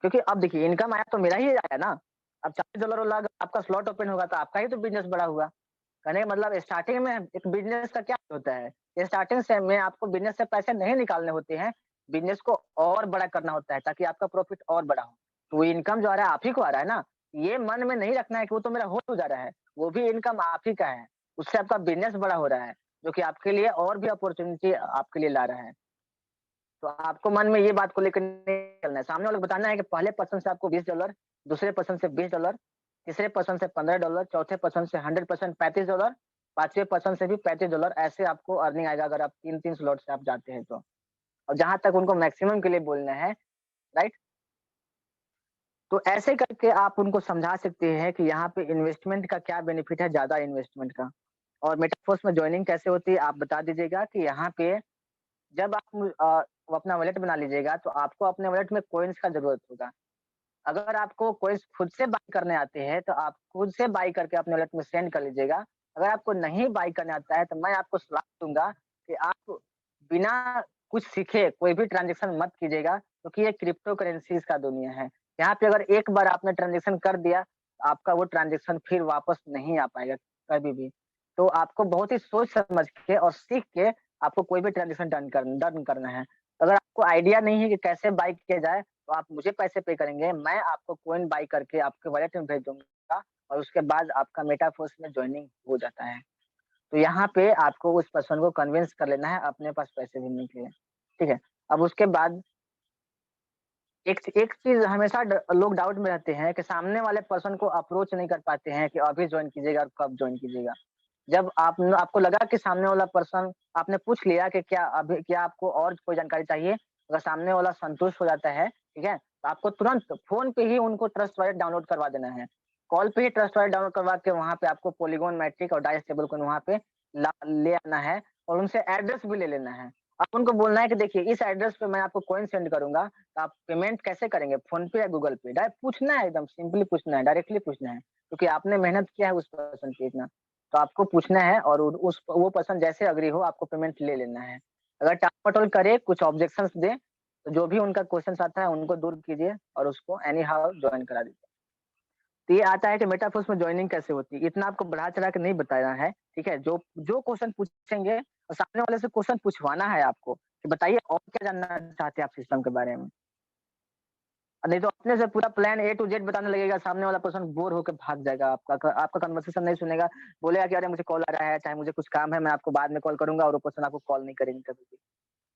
क्योंकि अब देखिए इनकम आया तो मेरा ही आया ना। अब $40 वाला अगर आपका स्लॉट ओपन होगा तो आपका ही तो बिज़नेस बड़ा हुआ। कहने का मतलब स्टार्टिंग में एक बिज़नेस का क्या होता है, स्टार्टिंग से में आपको बिज़नेस से पैसे नहीं निकालने होते हैं, बिज़नेस को और बड़ा करना होता है ताकि आपका प्रॉफिट और बड़ा हो। तो वो इनकम जो आ रहा है आप ही को आ रहा है ना, ये मन में नहीं रखना है कि वो तो मेरा हो जा रहा है, वो भी इनकम आप ही का है। उससे आपका बिज़नेस बड़ा हो रहा है, जो कि आपके लिए और भी अपॉर्च्युनिटी आपके लिए ला रहा है। तो आपको मन में ये बात को लेकर नहीं चलना है, सामने वाले को बताना है कि पहले पर्सन से आपको $20, दूसरे पर्सन से $20, तीसरे पर्सन से $15, चौथे पर्सन से 100% $35, पाँचवें पर्सन से भी $35 ऐसे आपको अर्निंग आएगा अगर आप 3-3 स्लॉट से आप जाते हैं तो। और जहाँ तक उनको मैक्सिमम के लिए बोलना है, राइट? तो ऐसे करके आप उनको समझा सकते हैं कि यहाँ पे इन्वेस्टमेंट का क्या बेनिफिट है ज़्यादा इन्वेस्टमेंट का। और मेटाफोर्स में जॉइनिंग कैसे होती है आप बता दीजिएगा कि यहाँ पे जब आप वो अपना वॉलेट बना लीजिएगा तो आपको अपने वॉलेट में कॉइन्स का ज़रूरत होगा। अगर आपको कॉइन्स खुद से बाय करने आते हैं तो आप खुद से बाय करके अपने वॉलेट में सेंड कर लीजिएगा। अगर आपको नहीं बाय करने आता है तो मैं आपको सलाह दूँगा कि आप बिना कुछ सीखे कोई भी ट्रांज़ैक्शन मत कीजिएगा क्योंकि ये क्रिप्टो करेंसीज़ का दुनिया है। यहाँ पे अगर एक बार आपने ट्रांज़ैक्शन कर दिया, आपका वो ट्रांज़ैक्शन फिर वापस नहीं आ पाएगा कभी भी। तो आपको बहुत ही सोच समझ के और सीख के आपको कोई भी ट्रांज़ैक्शन डन करना है। अगर आपको आइडिया नहीं है कि कैसे बाय किया जाए, तो आप मुझे पैसे पे करेंगे, मैं आपको कॉइन बाय करके आपके वॉलेट में भेज दूँगा और उसके बाद आपका मेटाफोर्स में जॉइनिंग हो जाता है। तो यहाँ पे आपको उस पर्सन को कन्विंस कर लेना है अपने पास पैसे देने के लिए, ठीक है? अब उसके बाद एक एक चीज़ हमेशा लोग डाउट में रहते हैं कि सामने वाले पर्सन को अप्रोच नहीं कर पाते हैं कि अभी जॉइन कीजिएगा और कब जॉइन कीजिएगा। जब आपको लगा कि सामने वाला पर्सन आपने पूछ लिया कि क्या आपको और कोई जानकारी चाहिए? अगर सामने वाला संतुष्ट हो जाता है, ठीक है? तो आपको तुरंत फ़ोन पे ही उनको ट्रस्ट वॉलेट डाउनलोड करवा देना है। कॉल पे ही ट्रस्ट वॉलेट डाउनलोड करवा के वहाँ पे आपको पॉलीगॉन मैट्रिक और डाइस स्टेबलकॉइन वहाँ पे ला ले आना है और उनसे एड्रेस भी ले लेना है। अब उनको बोलना है कि देखिए इस एड्रेस पे मैं आपको कॉइन सेंड करूँगा, तो आप पेमेंट कैसे करेंगे? फ़ोन पे या गूगल पे? डायरेक्ट पूछना है, एकदम सिंपली पूछना है, डायरेक्टली पूछना है, क्योंकि आपने मेहनत किया है उस पर्सन पे इतना। तो आपको पूछना है और उ उस वो पर्सन जैसे एग्री हो आपको पेमेंट ले लेना है। अगर टाल-मटोल करे, कुछ ऑब्जेक्शंस दे, तो जो भी उनका क्वेश्चन्स आता है उनको दूर कीजिए और उसको एनी हाउ जॉइन करा दीजिए। तो ये आता है कि मेटाफोर्स में जॉइनिंग कैसे होती है, इतना आपको बढ़ा-चढ़ा के नहीं बताया है, ठीक है? जो जो क्वेश्चन पूछेंगे और सामने वाले से क्वेश्चन पूछवाना है आपको कि बताइए और क्या जानना चाहते हैं आप सिस्टम के बारे में? नहीं तो अपने से पूरा प्लान ए टू ज़ेड बताने लगेगा, सामने वाला पर्सन बोर होके भाग जाएगा, आपका कन्वर्सेशन नहीं सुनेगा, बोलेगा कि अरे मुझे कॉल आ रहा है, चाहे मुझे कुछ काम है, मैं आपको बाद में कॉल करूँगा और वो पर्सन आपको कॉल नहीं करेंगे कभी भी।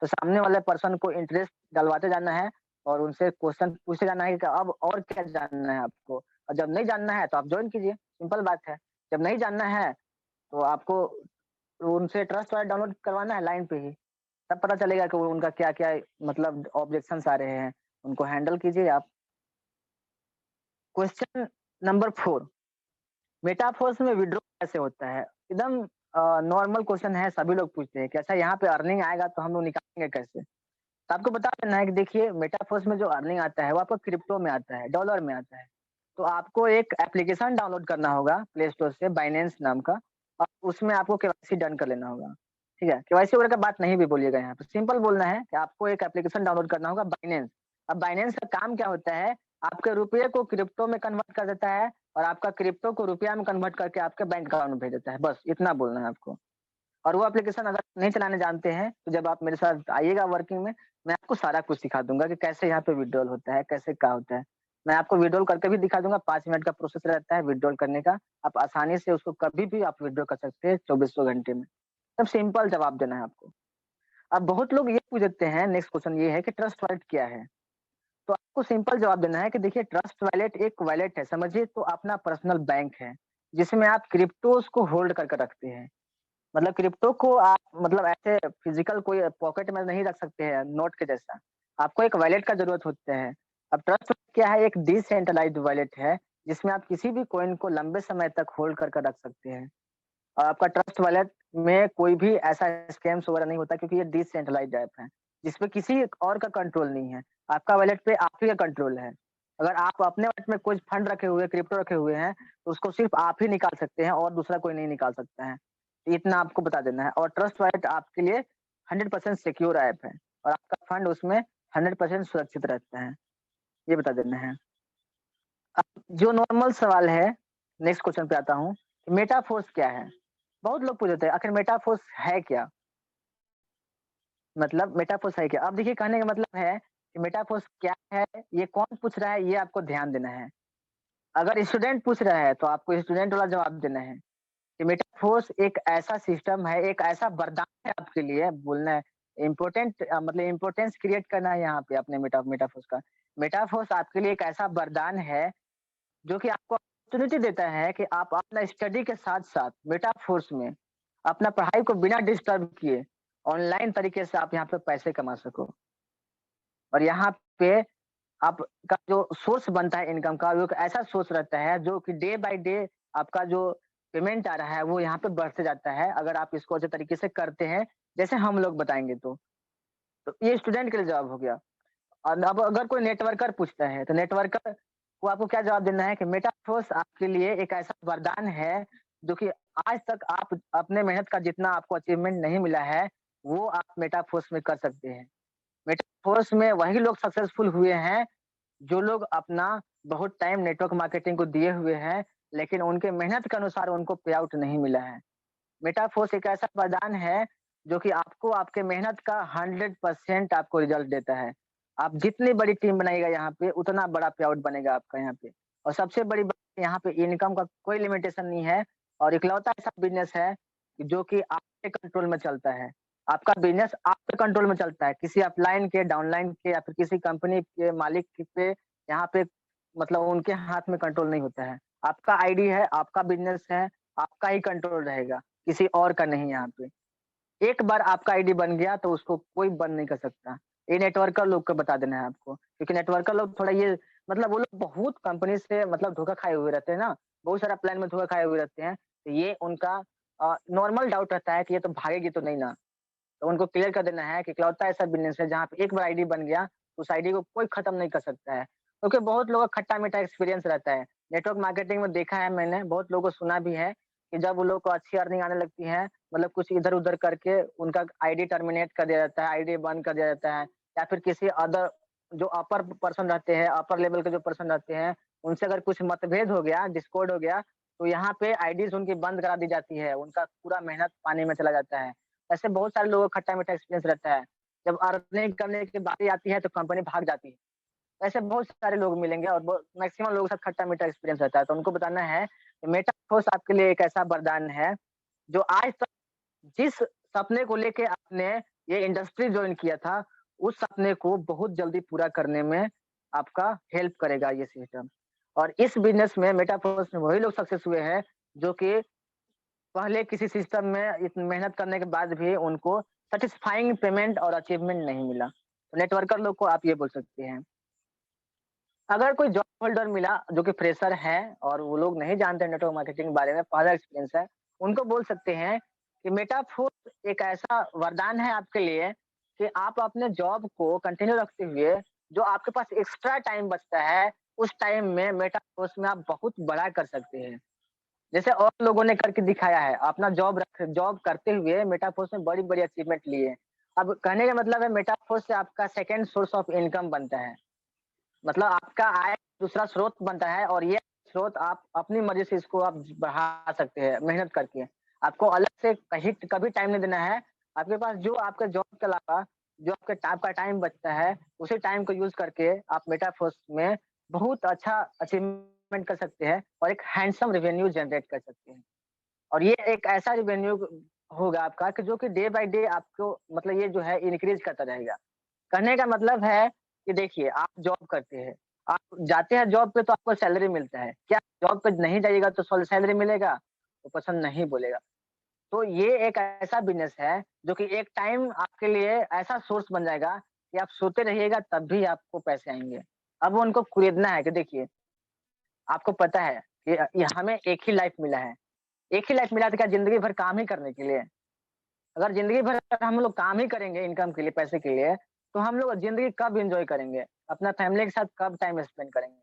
तो सामने वाले पर्सन को इंटरेस्ट डलवाते जाना है और उनसे क्वेश्चन पूछते जाना है कि अब और क्या जानना है आपको? और जब नहीं जानना है तो आप जॉइन कीजिए, सिंपल बात है। जब नहीं जानना है तो आपको उनसे ट्रस्ट वाला डाउनलोड करवाना है लाइन पे ही, तब पता चलेगा कि वो उनका क्या-क्या मतलब ऑब्जेक्शंस आ रहे हैं, उनको हैंडल कीजिए आप। क्वेश्चन नंबर 4, मेटाफोर्स में विथड्रॉ कैसे होता है? एकदम नॉर्मल क्वेश्चन है, सभी लोग पूछते हैं कि अच्छा यहाँ पे अर्निंग आएगा तो हम लोग निकालेंगे कैसे? तो आपको बता देना है कि देखिए मेटाफोर्स में जो अर्निंग आता है वो आपको क्रिप्टो में आता है, डॉलर में आता है। तो आपको एक एप्लीकेशन डाउनलोड करना होगा प्ले स्टोर से बाइनेंस नाम का और उसमें आपको केवाईसी डन कर लेना होगा, ठीक है? केवाईसी वगैरह का बात नहीं भी बोलिएगा यहाँ पे, सिंपल बोलना है कि आपको एक एप्लीकेशन डाउनलोड करना होगा बाइनेंस। अब बाइनेंस का काम क्या होता है, आपके रुपये को क्रिप्टो में कन्वर्ट कर देता है और आपका क्रिप्टो को रुपया में कन्वर्ट करके आपके बैंक अकाउंट में भेज देता है, बस इतना बोलना है आपको। और वो एप्लीकेशन अगर नहीं चलाने जानते हैं, तो जब आप मेरे साथ आइएगा वर्किंग में, मैं आपको सारा कुछ सिखा दूँगा कि कैसे यहाँ पे विथड्रॉल होता है, कैसे क्या होता है। मैं आपको विथड्रॉल करके भी दिखा दूँगा, 5 मिनट का प्रोसेस रहता है विथड्रॉल करने का। आप आसानी से उसको कभी भी आप विथड्रॉ कर सकते हैं चौबीसों घंटे में। एकदम सिंपल जवाब देना है आपको। अब बहुत लोग ये पूछते हैं, नेक्स्ट क्वेश्चन ये है कि ट्रस्ट वॉलेट क्या है? तो आपको सिंपल जवाब देना है कि देखिए ट्रस्ट वॉलेट एक वॉलेट है, समझिए तो अपना पर्सनल बैंक है, जिसमें आप क्रिप्टोज़ को होल्ड करके रखते हैं। मतलब क्रिप्टो को आप मतलब ऐसे फिजिकल कोई पॉकेट में नहीं रख सकते हैं नोट के जैसा। आपको एक वॉलेट का ज़रूरत होता है। अब ट्रस्ट क्या है, एक डिसेंट्रलाइज्ड वॉलेट है, जिसमें आप किसी भी कॉइन को लंबे समय तक होल्ड करके रख सकते हैं। और आपका ट्रस्ट वॉलेट में कोई भी ऐसा स्कैम्स वगैरह नहीं होता क्योंकि ये डिसेंट्रलाइज्ड ऐप है, जिसपे किसी और का कंट्रोल नहीं है। आपका वॉलेट पे आप ही का कंट्रोल है। अगर आप अपने वॉलेट में कुछ फंड रखे हुए, क्रिप्टो रखे हुए हैं, तो उसको सिर्फ़ आप ही निकाल सकते हैं और दूसरा कोई नहीं निकाल सकता है। इतना आपको बता देना है और ट्रस्ट वॉलेट आपके लिए 100% सिक्योर ऐप है और आपका फंड उसमें 100% सुरक्षित रहता है। ये बता देना है। अब जो नॉर्मल सवाल है, नेक्स्ट क्वेश्चन पे आता हूँ, मेटाफोर्स क्या है? बहुत लोग पूछते हैं आखिर मेटाफोर्स है क्या? मतलब मेटाफोर्स है क्या? अब देखिए कहने का मतलब है कि मेटाफोर्स क्या है, ये कौन पूछ रहा है, ये आपको ध्यान देना है। अगर स्टूडेंट पूछ रहा है, तो आपको स्टूडेंट वाला जवाब देना है। कि मेटाफोर्स एक ऐसा सिस्टम है, एक ऐसा वरदान है आपके लिए बोलना है इम्पोर्टेंट मतलब इम्पोर्टेंस क्रिएट करना है यहाँ पे अपने मेटाफोर्स का। मेटाफोर्स आपके लिए एक ऐसा वरदान है, जो कि आपको अपॉर्च्युनिटी देता है कि आप अपना स्टडी के साथ-साथ मेटाफोर्स में अपना पढ़ाई को बिना डिस्टर्ब किए ऑनलाइन तरीके से आप यहाँ पे पैसे कमा सको। और यहाँ पे आपका जो सोर्स बनता है इनकम का, वो एक ऐसा सोर्स रहता है जो कि डे बाय डे आपका जो पेमेंट आ रहा है, वो यहाँ पे बढ़ते जाता है, अगर आप इसको अच्छे तरीके से करते हैं, जैसे हम लोग बताएँगे तो। तो ये स्टूडेंट के लिए जवाब हो गया। और अब अगर कोई नेटवर्कर पूछता है, तो नेटवर्कर को आपको क्या जवाब देना है कि मेटाफोर्स आपके लिए एक ऐसा वरदान है, जो कि आज तक आप अपने मेहनत का जितना आपको अचीवमेंट नहीं मिला है, वो आप मेटाफोर्स में कर सकते हैं। मेटाफोर्स में वही लोग सक्सेसफुल हुए हैं जो लोग अपना बहुत टाइम नेटवर्क मार्केटिंग को दिए हुए हैं, लेकिन उनके मेहनत के अनुसार उनको पे आउट नहीं मिला है। मेटाफोर्स एक ऐसा वरदान है, जो कि आपको आपके मेहनत का 100% आपको रिजल्ट देता है। आप जितनी बड़ी टीम बनाइएगा यहाँ पे, उतना बड़ा पे-आउट बनेगा आपका यहाँ पे। और सबसे बड़ी बात, यहाँ पे इनकम का कोई लिमिटेशन नहीं है और इकलौता ऐसा बिज़नेस है जो कि आपके कंट्रोल में चलता है। आपका बिज़नेस आपके कंट्रोल में चलता है, किसी अपलाइन के, डाउनलाइन के या फिर किसी कंपनी के मालिक पे यहाँ पे मतलब उनके हाथ में कंट्रोल नहीं होता है। आपका आईडी है, आपका बिज़नेस है, आपका ही कंट्रोल रहेगा, किसी और का नहीं यहाँ पे। एक बार आपका आईडी बन गया तो उसको कोई बंद नहीं कर सकता। ये नेटवर्कर लोग को बता देना है आपको, क्योंकि नेटवर्कर लोग थोड़ा ये मतलब वो लोग बहुत कंपनी से मतलब धोखा खाए हुए रहते हैं ना, बहुत सारा प्लान में धोखा खाए हुए रहते हैं। तो ये उनका नॉर्मल डाउट रहता है कि ये तो भागेगी तो नहीं ना। तो उनको क्लियर कर देना है कि इकलौता ऐसा बिज़नेस है जहाँ पे एक बार आईडी बन गया, उस आईडी को कोई खत्म नहीं कर सकता है। क्योंकि बहुत लोगों का खट्टा-मीठा एक्सपीरियंस रहता है। नेटवर्क मार्केटिंग में देखा है मैंने, बहुत लोगों को सुना भी है कि जब उन लोग को अच्छी अर्निंग आने लगती है, मतलब कुछ इधर-उधर करके उनका आईडी टर्मिनेट कर दिया जाता है, आईडी बंद कर दिया जाता है या फिर किसी अदर जो अपर पर्सन रहते हैं, अपर लेवल के जो पर्सन रहते हैं, उनसे अगर कुछ मतभेद हो गया, डिस्कॉर्ड हो गया, तो यहाँ पे आईडीज़ उनकी बंद करा दी जाती है, उनका पूरा मेहनत पानी में चला जाता है। ऐसे बहुत सारे लोगों का खट्टा-मीठा एक्सपीरियंस रहता है। जब अर्निंग करने की बारी आती है तो कंपनी भाग जाती है। ऐसे बहुत सारे लोग मिलेंगे और मैक्सिमम लोगों के साथ खट्टा-मीठा एक्सपीरियंस रहता है। तो उनको बताना है कि मेटाकोर्स आपके लिए एक ऐसा वरदान है, जो आज तक जिस सपने को लेके आपने ये इंडस्ट्री जॉइन किया था, उस सपने को बहुत जल्दी पूरा करने में आपका हेल्प करेगा ये सिस्टम। और इस बिज़नेस में मेटाकोर्स में वही लोग सक्सेस हुए हैं, जो कि पहले किसी सिस्टम में इतनी मेहनत करने के बाद भी उनको सैटिस्फाइंग पेमेंट और अचीवमेंट नहीं मिला। तो नेटवर्कर लोग को आप ये बोल सकते हैं। अगर कोई जॉब होल्डर मिला जो कि फ्रेशर है और वो लोग नहीं जानते नेटवर्क मार्केटिंग के बारे में, पहला एक्सपीरियंस है, उनको बोल सकते हैं कि मेटाफोर्स एक ऐसा वरदान है आपके लिए कि आप अपने जॉब को कंटिन्यू रखते हुए जो आपके पास एक्स्ट्रा टाइम बचता है, उस टाइम में मेटाफोर्स में आप बहुत बड़ा कर सकते हैं। जैसे और लोगों ने करके दिखाया है, अपना जॉब करते हुए मेटाफोर्स में बड़ी-बड़ी अचीवमेंट लिए। अब कहने का मतलब है मेटाफोर्स से आपका सेकंड सोर्स ऑफ इनकम बनता है। मतलब आपका आय दूसरा स्रोत बनता है और ये स्रोत आप अपनी मर्ज़ी से इसको आप बढ़ा सकते हैं मेहनत करके। आपको अलग से कहीं कभी टाइम नहीं देना है। आपके पास जो आपके जॉब के अलावा जो आपका टाइम बचता है, उसी टाइम को यूज़ करके आप मेटाफोर्स में बहुत अच्छा अचीवमेंट कर सकते हैं और एक हैंडसम रेवेन्यू जनरेट कर सकते हैं। और ये एक ऐसा रेवेन्यू होगा आपका कि जो कि डे बाय डे आपको मतलब ये जो है इंक्रीज़ करता रहेगा। कहने का मतलब है कि देखिए आप जॉब करते हैं, आप जाते हैं जॉब पे तो आपको सैलरी मिलता है। क्या जॉब पे नहीं जाइएगा तो सैलरी मिलेगा? तो पसंद नहीं बोलेगा। तो ये एक ऐसा बिज़नेस है जो कि एक टाइम आपके लिए ऐसा सोर्स बन जाएगा कि आप सोते रहिएगा तब भी आपको पैसे आएँगे। अब उनको खरीदना है कि देखिए, आपको पता है कि ये हमें एक ही लाइफ़ मिला है। एक ही लाइफ़ मिला है तो क्या ज़िंदगी भर काम ही करने के लिए? अगर ज़िंदगी भर अगर हम लोग काम ही करेंगे इनकम के लिए, पैसे के लिए, तो हम लोग ज़िंदगी कब एन्जॉय करेंगे? अपना फैमिली के साथ कब टाइम स्पेंड करेंगे?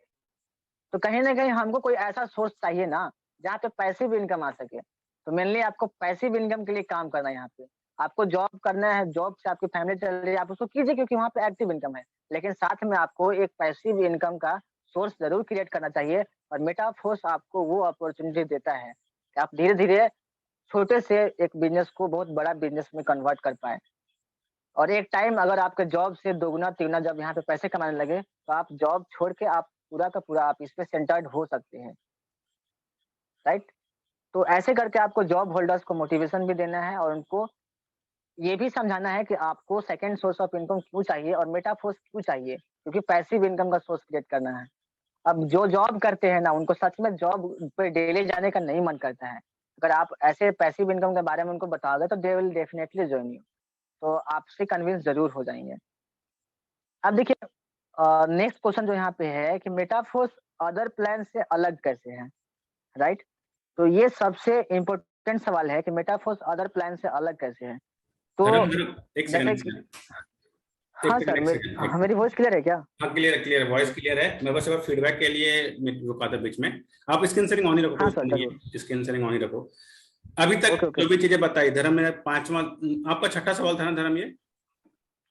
तो कहीं न कहीं हमको कोई ऐसा सोर्स चाहिए ना, जहाँ पे पैसिव इनकम आ सके। तो मेनली आपको पैसिव इनकम के लिए काम करना है यहाँ पे। आपको जॉब करना है, जॉब से आपकी फैमिली चल रही है, आप उसको कीजिए क्योंकि वहाँ पे एक्टिव इनकम है। लेकिन साथ में आपको एक पैसिव इनकम का सोर्स ज़रूर क्रिएट करना चाहिए और मेटाफोर्स आपको वो अपॉर्च्युनिटी देता है, कि आप धीरे-धीरे छोटे से एक बिज़नेस को बहुत बड़ा बिज़नेस में कन्वर्ट कर पाएँ। और एक टाइम अगर आपके जॉब से दोगुना-तिगुना जब यहाँ पे पैसे कमाने लगे, तो आप जॉब छोड़ के आप पूरा का पूरा आप इस पे सेंटर्ड हो सकते हैं, राइट? तो ऐसे करके आपको जॉब होल्डर्स को मोटिवेशन भी देना है और उनको ये भी समझाना है कि आपको सेकंड सोर्स ऑफ इनकम क्यों चाहिए और मेटाफोर्स क्यों चाहिए, क्योंकि पैसिव इनकम का सोर्स क्रिएट करना है। अब जो जॉब करते हैं ना, उनको सच में जॉब पे डेली जाने का नहीं मन करता है। अगर आप ऐसे पैसिव इनकम के बारे में उनको बताओगे तो they will definitely join you. तो आपसे कन्विंस ज़रूर हो जाएँगे। अब देखिए नेक्स्ट क्वेश्चन जो यहाँ पे है कि मेटाफोर्स अदर प्लान से अलग कैसे है, राइट? तो ये सबसे इम्पोर्टेंट सवाल है कि मेटाफोर्स अदर प्लान से अलग कैसे है? धर्म तो धर्म एक जैसे सेकंड कि एक हाँ सेकंड सर, एक सेकंड एक मेरी सेकंड वॉइस क्लियर है क्या? हाँ क्लियर है क्लियर है वॉइस क्लियर है। मैं बस एक फीडबैक के लिए मैं रुका था बीच में। आप स्क्रीन शेयरिंग ऑन ही रखो, कोई हाँ इशू सर, नहीं ज़रूर। है, स्क्रीन शेयरिंग ऑन ही रखो। अभी तक ओके, ओके। जो भी चीजें बताई धर्म, मेरा पांचवा आपका छठा सवाल था ना धर्म ये।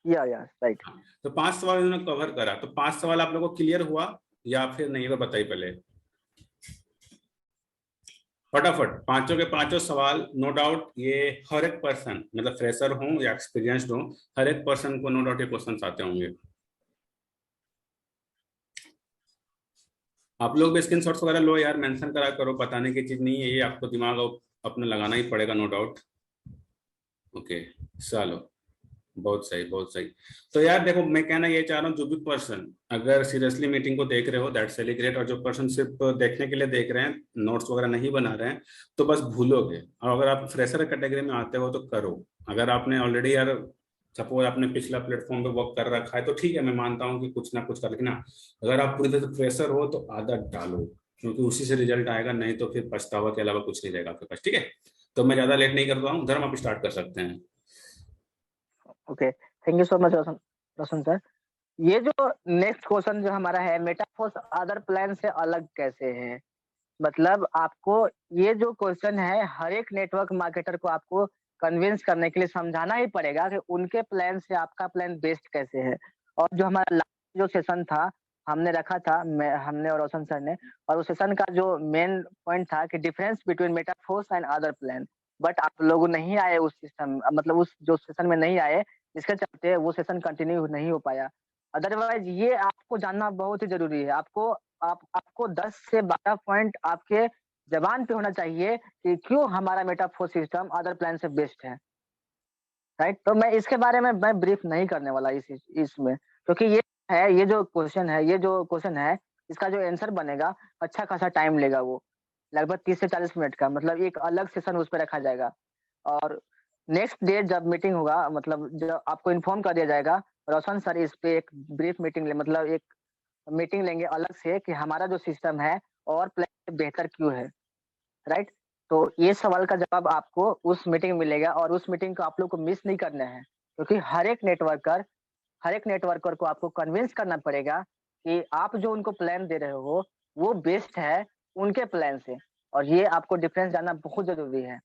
या राइट। हाँ, तो 5 सवाल इन्होंने कवर करा, तो 5 सवाल आप लोगों को क्लियर हुआ या फिर नहीं, वो बताइए पहले। फटाफट पांचों के पांचों सवाल, नो डाउट ये हर एक पर्सन, मतलब फ्रेशर हो या एक्सपीरियंस्ड हो, हर एक पर्सन को नो डाउट ये क्वेश्चन आते होंगे। आप लोग भी स्क्रीनशॉट्स वगैरह लो यार, मेंशन करा करो, बताने की चीज नहीं है ये, आपको दिमाग अपना लगाना ही पड़ेगा नो डाउट। ओके, चलो, बहुत सही बहुत सही। तो यार देखो, मैं कहना ये चाह रहा हूँ, जो भी पर्सन अगर सीरियसली मीटिंग को देख रहे हो दैट्स रियली ग्रेट, और जो पर्सन सिर्फ देखने के लिए देख रहे हैं, नोट्स वगैरह नहीं बना रहे हैं, तो बस भूलोगे। और अगर आप फ्रेशर कैटेगरी में आते हो तो करो। अगर आपने ऑलरेडी यार सपोज आपने पिछला प्लेटफॉर्म पे वर्क कर रखा है तो ठीक है, मैं मानता हूँ कि कुछ ना कुछ कर, लेकिन अगर आप पूरी तरह से फ्रेशर हो तो आदत डालो, क्योंकि उसी से रिजल्ट आएगा, नहीं तो फिर पछतावा के अलावा कुछ नहीं रहेगा आपके पास। ठीक है, तो मैं ज्यादा लेट नहीं कर रहा हूँ, धर्म आप स्टार्ट कर सकते हैं। Okay, thank you so much Roshan Roshan sir. ये जो नेक्स्ट क्वेश्चन जो हमारा है, मेटाफोर्स अदर प्लान से अलग कैसे है? मतलब आपको ये जो क्वेश्चन है, हर एक नेटवर्क मार्केटर को आपको कन्विंस करने के लिए समझाना ही पड़ेगा कि उनके प्लान से आपका प्लान बेस्ट कैसे है। और जो हमारा लास्ट जो सेशन था, हमने रखा था, मैं हमने और रोशन सर ने, और उस सेशन का जो मेन पॉइंट था कि difference between metaphors and other plan. But आप लोग नहीं आए उस सिस्टम, मतलब उस जो सेशन में नहीं आए, इसके चलते वो सेशन कंटिन्यू नहीं हो पाया। अदरवाइज ये आपको जानना बहुत ही जरूरी है। आपको 10 से 12 पॉइंट आपके ज़बान पे होना चाहिए कि क्यों हमारा मेटाफोर सिस्टम अदर प्लान से बेस्ट है, राइट? तो मैं इसके बारे में मैं ब्रीफ नहीं करने वाला इसमें, क्योंकि ये जो क्वेश्चन है, इसका जो आंसर बनेगा, अच्छा खासा टाइम लेगा वो, लगभग 30 से 40 मिनट का, मतलब एक अलग सेशन उस पे रखा जाएगा। और नेक्स्ट डे जब मीटिंग होगा, मतलब जब आपको इन्फॉर्म कर दिया जाएगा, रोशन सर इस पे एक ब्रीफ मीटिंग ले, मतलब एक मीटिंग लेंगे अलग से कि हमारा जो सिस्टम है और प्लान से बेहतर क्यों है, राइट? तो ये सवाल का जवाब आपको उस मीटिंग में मिलेगा, और उस मीटिंग को आप लोग को मिस नहीं करना है, क्योंकि हर एक नेटवर्कर को आपको कन्विंस करना पड़ेगा कि आप जो उनको प्लान दे रहे हो, वो बेस्ट है उनके प्लान से, और ये आपको डिफरेंस जानना बहुत ज़रूरी है,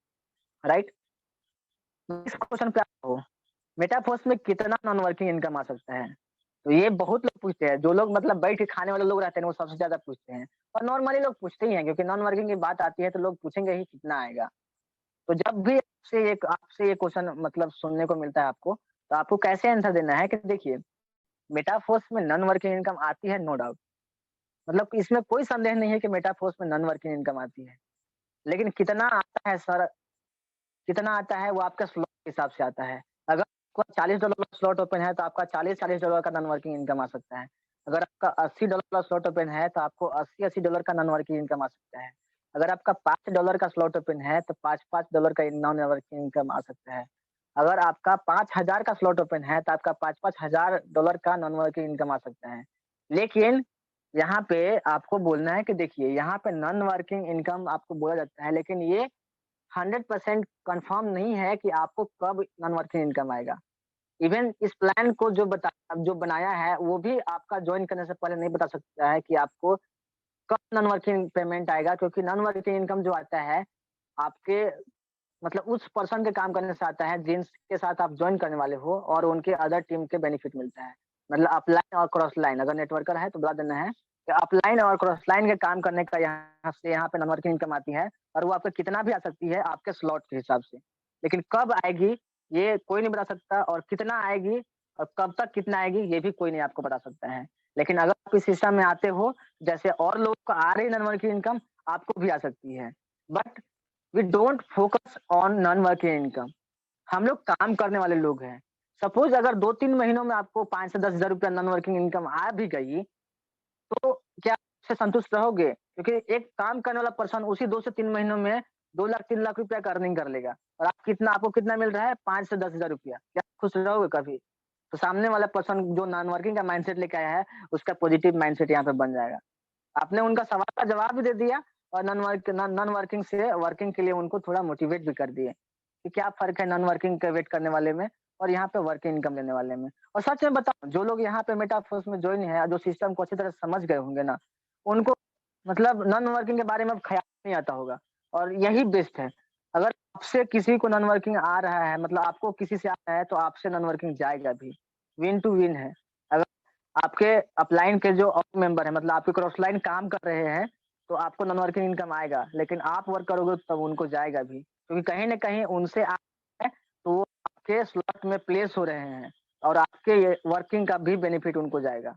राइट? इस क्वेश्चन पे आप हो, मेटाफोर्स में कितना नॉन वर्किंग इनकम आ सकता है? तो ये बहुत लोग पूछते हैं, जो लोग मतलब बैठ के खाने वाले लोग रहते हैं, वो सबसे ज़्यादा पूछते हैं, और नॉर्मली लोग पूछते ही हैं, क्योंकि नॉन वर्किंग की बात आती है तो लोग पूछेंगे ही कितना आएगा। तो जब भी आपसे ये क्वेश्चन मतलब सुनने को मिलता है आपको, तो आपको कैसे आंसर देना है कि देखिए, मेटाफोर्स में नॉन वर्किंग इनकम आती है, नो डाउट, मतलब इसमें कोई संदेह नहीं है कि मेटाफोर्स में नॉन वर्किंग इनकम आती है। लेकिन कितना आता है सर, कितना आता है वो आपका स्लॉट के हिसाब से आता है। अगर आपका $40 का स्लॉट ओपन है तो आपका $40 का नॉन वर्किंग इनकम आ सकता है। अगर आपका $80 का स्लॉट ओपन है तो आपको $80 का नॉन वर्किंग इनकम आ सकता है। अगर आपका $5 का स्लॉट ओपन है तो $5 का नॉन वर्किंग इनकम आ सकता है। अगर आपका 5000 का स्लॉट ओपन है तो आपका $5000 का नॉन वर्किंग इनकम आ सकता है। लेकिन यहाँ पे आपको बोलना है कि देखिए, यहाँ पे नॉन वर्किंग इनकम आपको बोला जाता है, लेकिन ये 100% कंफर्म नहीं है कि आपको कब नॉन वर्किंग इनकम आएगा। इवन इस प्लान को जो बनाया है, वो भी आपका जॉइन करने से पहले नहीं बता सकता है कि आपको कब नॉन वर्किंग पेमेंट आएगा, क्योंकि नॉन वर्किंग इनकम जो आता है, आपके मतलब उस पर्सन के काम करने से आता है जिनके साथ आप जॉइन करने वाले हो, और उनके अदर टीम के बेनिफिट मिलता है। मतलब अपलाइन और क्रॉस लाइन, अगर नेटवर्कर है तो बता देना है कि अपलाइन और क्रॉस लाइन के काम करने का यहाँ पे नॉन वर्किंग इनकम आती है, और वो आपको कितना भी आ सकती है आपके स्लॉट के हिसाब से। लेकिन कब आएगी ये कोई नहीं बता सकता, और कितना आएगी और कब तक कितना आएगी ये भी कोई नहीं आपको बता सकता है। लेकिन अगर आप इस सिस्टम में आते हो, जैसे और लोगों को आ रही है नॉन वर्किंग इनकम, आपको भी आ सकती है। But we don't focus on non working income. हम लोग काम करने वाले लोग हैं। सपोज अगर 2-3 महीनों में आपको 5 से 10,000 रुपया नॉन वर्किंग इनकम आ भी गई, तो क्या आप उससे संतुष्ट रहोगे? क्योंकि एक काम करने वाला पर्सन उसी 2 से 3 महीनों में 2 लाख 3 लाख रुपया का अर्निंग कर लेगा, और आपको कितना मिल रहा है? 5 से 10,000 रुपया। क्या आप खुश रहोगे कभी? तो सामने वाला पर्सन जो नॉन वर्किंग का माइंडसेट लेके आया है, उसका पॉजिटिव माइंडसेट यहाँ पे बन जाएगा। आपने उनका सवाल का जवाब भी दे दिया, और नॉन वर्किंग से वर्किंग के लिए उनको थोड़ा मोटिवेट भी कर दिए कि क्या फ़र्क है नॉन वर्किंग का वेट करने वाले में और यहाँ पे वर्किंग इनकम लेने वाले में। और सच में बताऊँ, जो लोग यहाँ पे मेटाफोर्स में जॉइन है, जो सिस्टम को अच्छी तरह समझ गए होंगे ना, उनको मतलब नॉन वर्किंग के बारे में अब ख़्याल नहीं आता होगा, और यही बेस्ट है। अगर आपसे किसी को नॉन वर्किंग आ रहा है, मतलब आपको किसी से आ रहा है, तो आपसे नॉन वर्किंग जाएगा भी। विन टू विन है। अगर आपके अपलाइन के जो और मेंबर हैं, मतलब आपके क्रॉस लाइन काम कर रहे हैं, तो आपको नॉन वर्किंग इनकम आएगा, लेकिन आप वर्क करोगे तब उनको जाएगा भी, क्योंकि कहीं न कहीं उनसे आ है, तो वो आपके स्लॉट में प्लेस हो रहे हैं और आपके ये वर्किंग का भी बेनिफिट उनको जाएगा।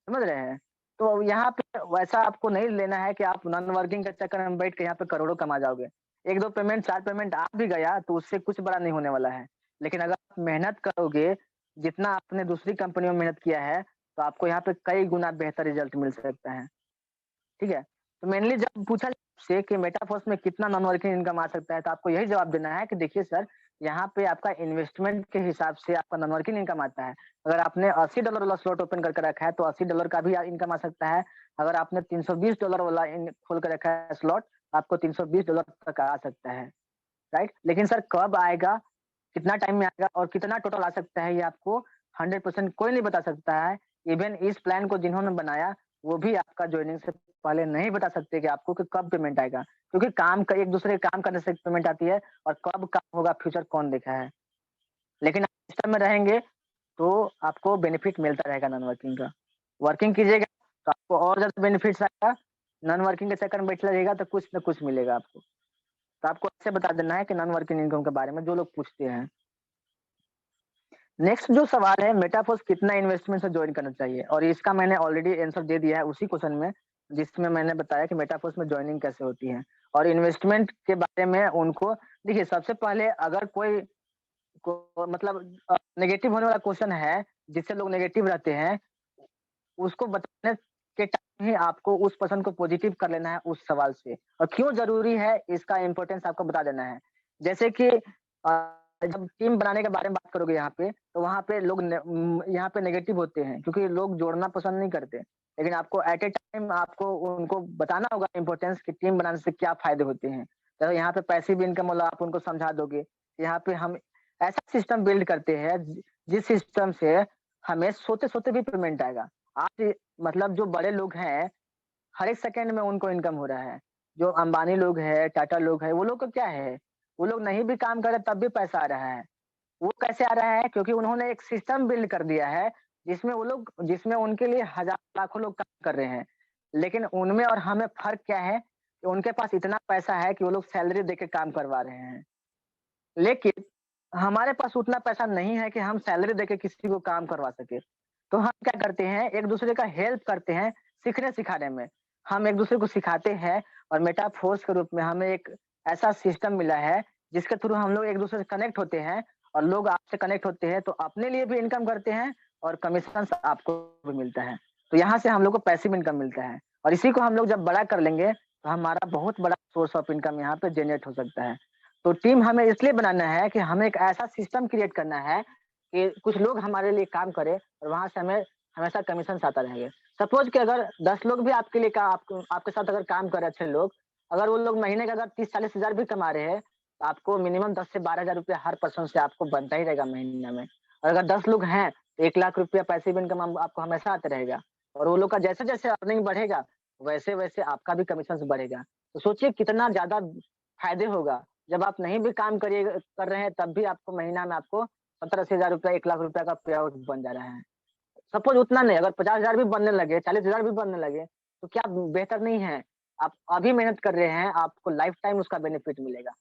समझ रहे हैं? तो यहाँ पे वैसा आपको नहीं लेना है कि आप नॉन वर्किंग के चक्कर में बैठ के यहाँ पे करोड़ों कमा जाओगे। 1-2 पेमेंट, 4 पेमेंट आ भी गया तो उससे कुछ बड़ा नहीं होने वाला है। लेकिन अगर आप मेहनत करोगे, जितना आपने दूसरी कंपनियों में मेहनत किया है, तो आपको यहाँ पे कई गुना बेहतर रिज़ल्ट मिल सकता है। ठीक है? तो मेनली जब पूछा आपसे कि मेटाफोर्स में कितना नॉन वर्किंग इनकम आ सकता है, तो आपको यही जवाब देना है कि देखिए सर, यहाँ पे आपका इन्वेस्टमेंट के हिसाब से आपका नॉन वर्किंग इनकम आता है। अगर आपने $80 वाला स्लॉट ओपन करके रखा है, तो $80 का भी इनकम आ सकता है। अगर आपने $320 वाला इन खोल के रखा है स्लॉट, आपको $320 तक आ सकता है, राइट? लेकिन सर कब आएगा, कितना टाइम में आएगा और कितना टोटल आ सकता है, ये आपको 100% कोई नहीं बता सकता है। इवन इस प्लान को जिन्होंने बनाया, वो भी आपका जॉइनिंग से पहले नहीं बता सकते कि आपको कि कब पेमेंट आएगा। क्योंकि काम का एक दूसरे के काम करने से पेमेंट आती है और कब काम होगा फ्यूचर कौन देखा है। लेकिन आप सिस्टम में रहेंगे तो आपको बेनिफिट मिलता रहेगा नॉन वर्किंग का। वर्किंग कीजिएगा तो आपको और ज़्यादा बेनिफिट्स आएगा, नॉन वर्किंग के चक्कर में बैठे रहिएगा तो कुछ न कुछ मिलेगा आपको। तो आपको ऐसे बता देना है कि नॉन वर्किंग इनकम के बारे में जो लोग पूछते हैं। नेक्स्ट जो सवाल है, मेटाफोर्स कितना इन्वेस्टमेंट से जॉइन करना चाहिए, और इसका मैंने ऑलरेडी आंसर दे दिया है उसी क्वेश्चन में, जिसमें मैंने बताया कि मेटाफोर्स में जॉइनिंग कैसे होती है और इन्वेस्टमेंट के बारे में उनको देखिए। सबसे पहले अगर कोई को मतलब नेगेटिव होने वाला क्वेश्चन है, जिससे लोग नेगेटिव रहते हैं, उसको बताने के टाइम ही आपको उस पर्सन को पॉजिटिव कर लेना है उस सवाल से, और क्यों ज़रूरी है इसका इम्पोर्टेंस आपको बता देना है। जैसे कि जब टीम बनाने के बारे में बात करोगे यहाँ पे, तो वहाँ पे लोग यहाँ पे नेगेटिव होते हैं क्योंकि लोग जोड़ना पसंद नहीं करते। लेकिन आपको एट ए टाइम आपको उनको बताना होगा इम्पोर्टेंस कि टीम बनाने से क्या फ़ायदे होते हैं। तो यहाँ पे पैसिव इनकम वाला आप उनको समझा दोगे। यहाँ पे हम ऐसा सिस्टम बिल्ड करते हैं जिस सिस्टम से हमें सोते-सोते भी पेमेंट आएगा। आज मतलब जो बड़े लोग हैं, हर एक सेकंड में उनको इनकम हो रहा है। जो अंबानी लोग हैं, टाटा लोग हैं, वो लोग का क्या है, वो लोग नहीं भी काम कर रहे तब भी पैसा आ रहा है। वो कैसे आ रहा है? क्योंकि उन्होंने एक सिस्टम बिल्ड कर दिया है, जिसमें उनके लिए हज़ार लाखों लोग काम कर रहे हैं। लेकिन उनमें और हमें फ़र्क क्या है कि उनके पास इतना पैसा है कि वो लोग सैलरी देके काम करवा रहे हैं। लेकिन हमारे पास उतना पैसा नहीं है कि हम सैलरी देके किसी को काम करवा सकें। तो हम क्या करते हैं, एक-दूसरे का हेल्प करते हैं सीखने-सिखाने में। हम एक-दूसरे को सिखाते हैं और मेटाफोर्स के रूप में हमें एक ऐसा सिस्टम मिला है, जिसके थ्रू हम लोग एक-दूसरे से कनेक्ट होते हैं और लोग आपसे कनेक्ट होते हैं, तो अपने लिए भी इनकम करते हैं और कमीशन्स आपको भी मिलता है। तो यहाँ से हम लोग को पैसिव इनकम मिलता है और इसी को हम लोग जब बड़ा कर लेंगे, तो हमारा बहुत बड़ा सोर्स ऑफ इनकम यहाँ पे जनरेट हो सकता है। तो टीम हमें इसलिए बनाना है कि हमें एक ऐसा सिस्टम क्रिएट करना है कि कुछ लोग हमारे लिए काम करें और वहाँ से हमें हमेशा कमीशंस आता रहेंगे। सपोज़ कि अगर 10 लोग भी आपके लिए आपके साथ अगर काम कर रहे हैं अच्छे लोग, अगर वो लोग महीने का अगर 30-40 हज़ार भी कमा रहे हैं, तो आपको मिनिमम 10 से 12 हज़ार रुपया हर पर्सन से आपको बनता ही रहेगा महीने में। और अगर 10 लोग हैं, तो 1 लाख रुपया पैसिव इनकम आपको हमेशा आते रहेगा और वो लोग का जैसे-जैसे अर्निंग बढ़ेगा, वैसे-वैसे आपका भी कमीशंस बढ़ेगा। तो सोचिए कितना ज़्यादा फ़ायदे होगा। जब आप नहीं भी काम कर रहे हैं तब भी आपको महीना में आपको 70-80 हज़ार रुपया, 1 लाख रुपया का पे आउट बन जा रहा है। सपोज़ उतना नहीं, अगर 50 हज़ार भी बनने लगे, 40 हज़ार भी बनने लगे, तो क्या बेहतर नहीं है? आप अभी मेहनत कर रहे हैं, आपको लाइफ टाइम उसका बेनिफिट मिलेगा।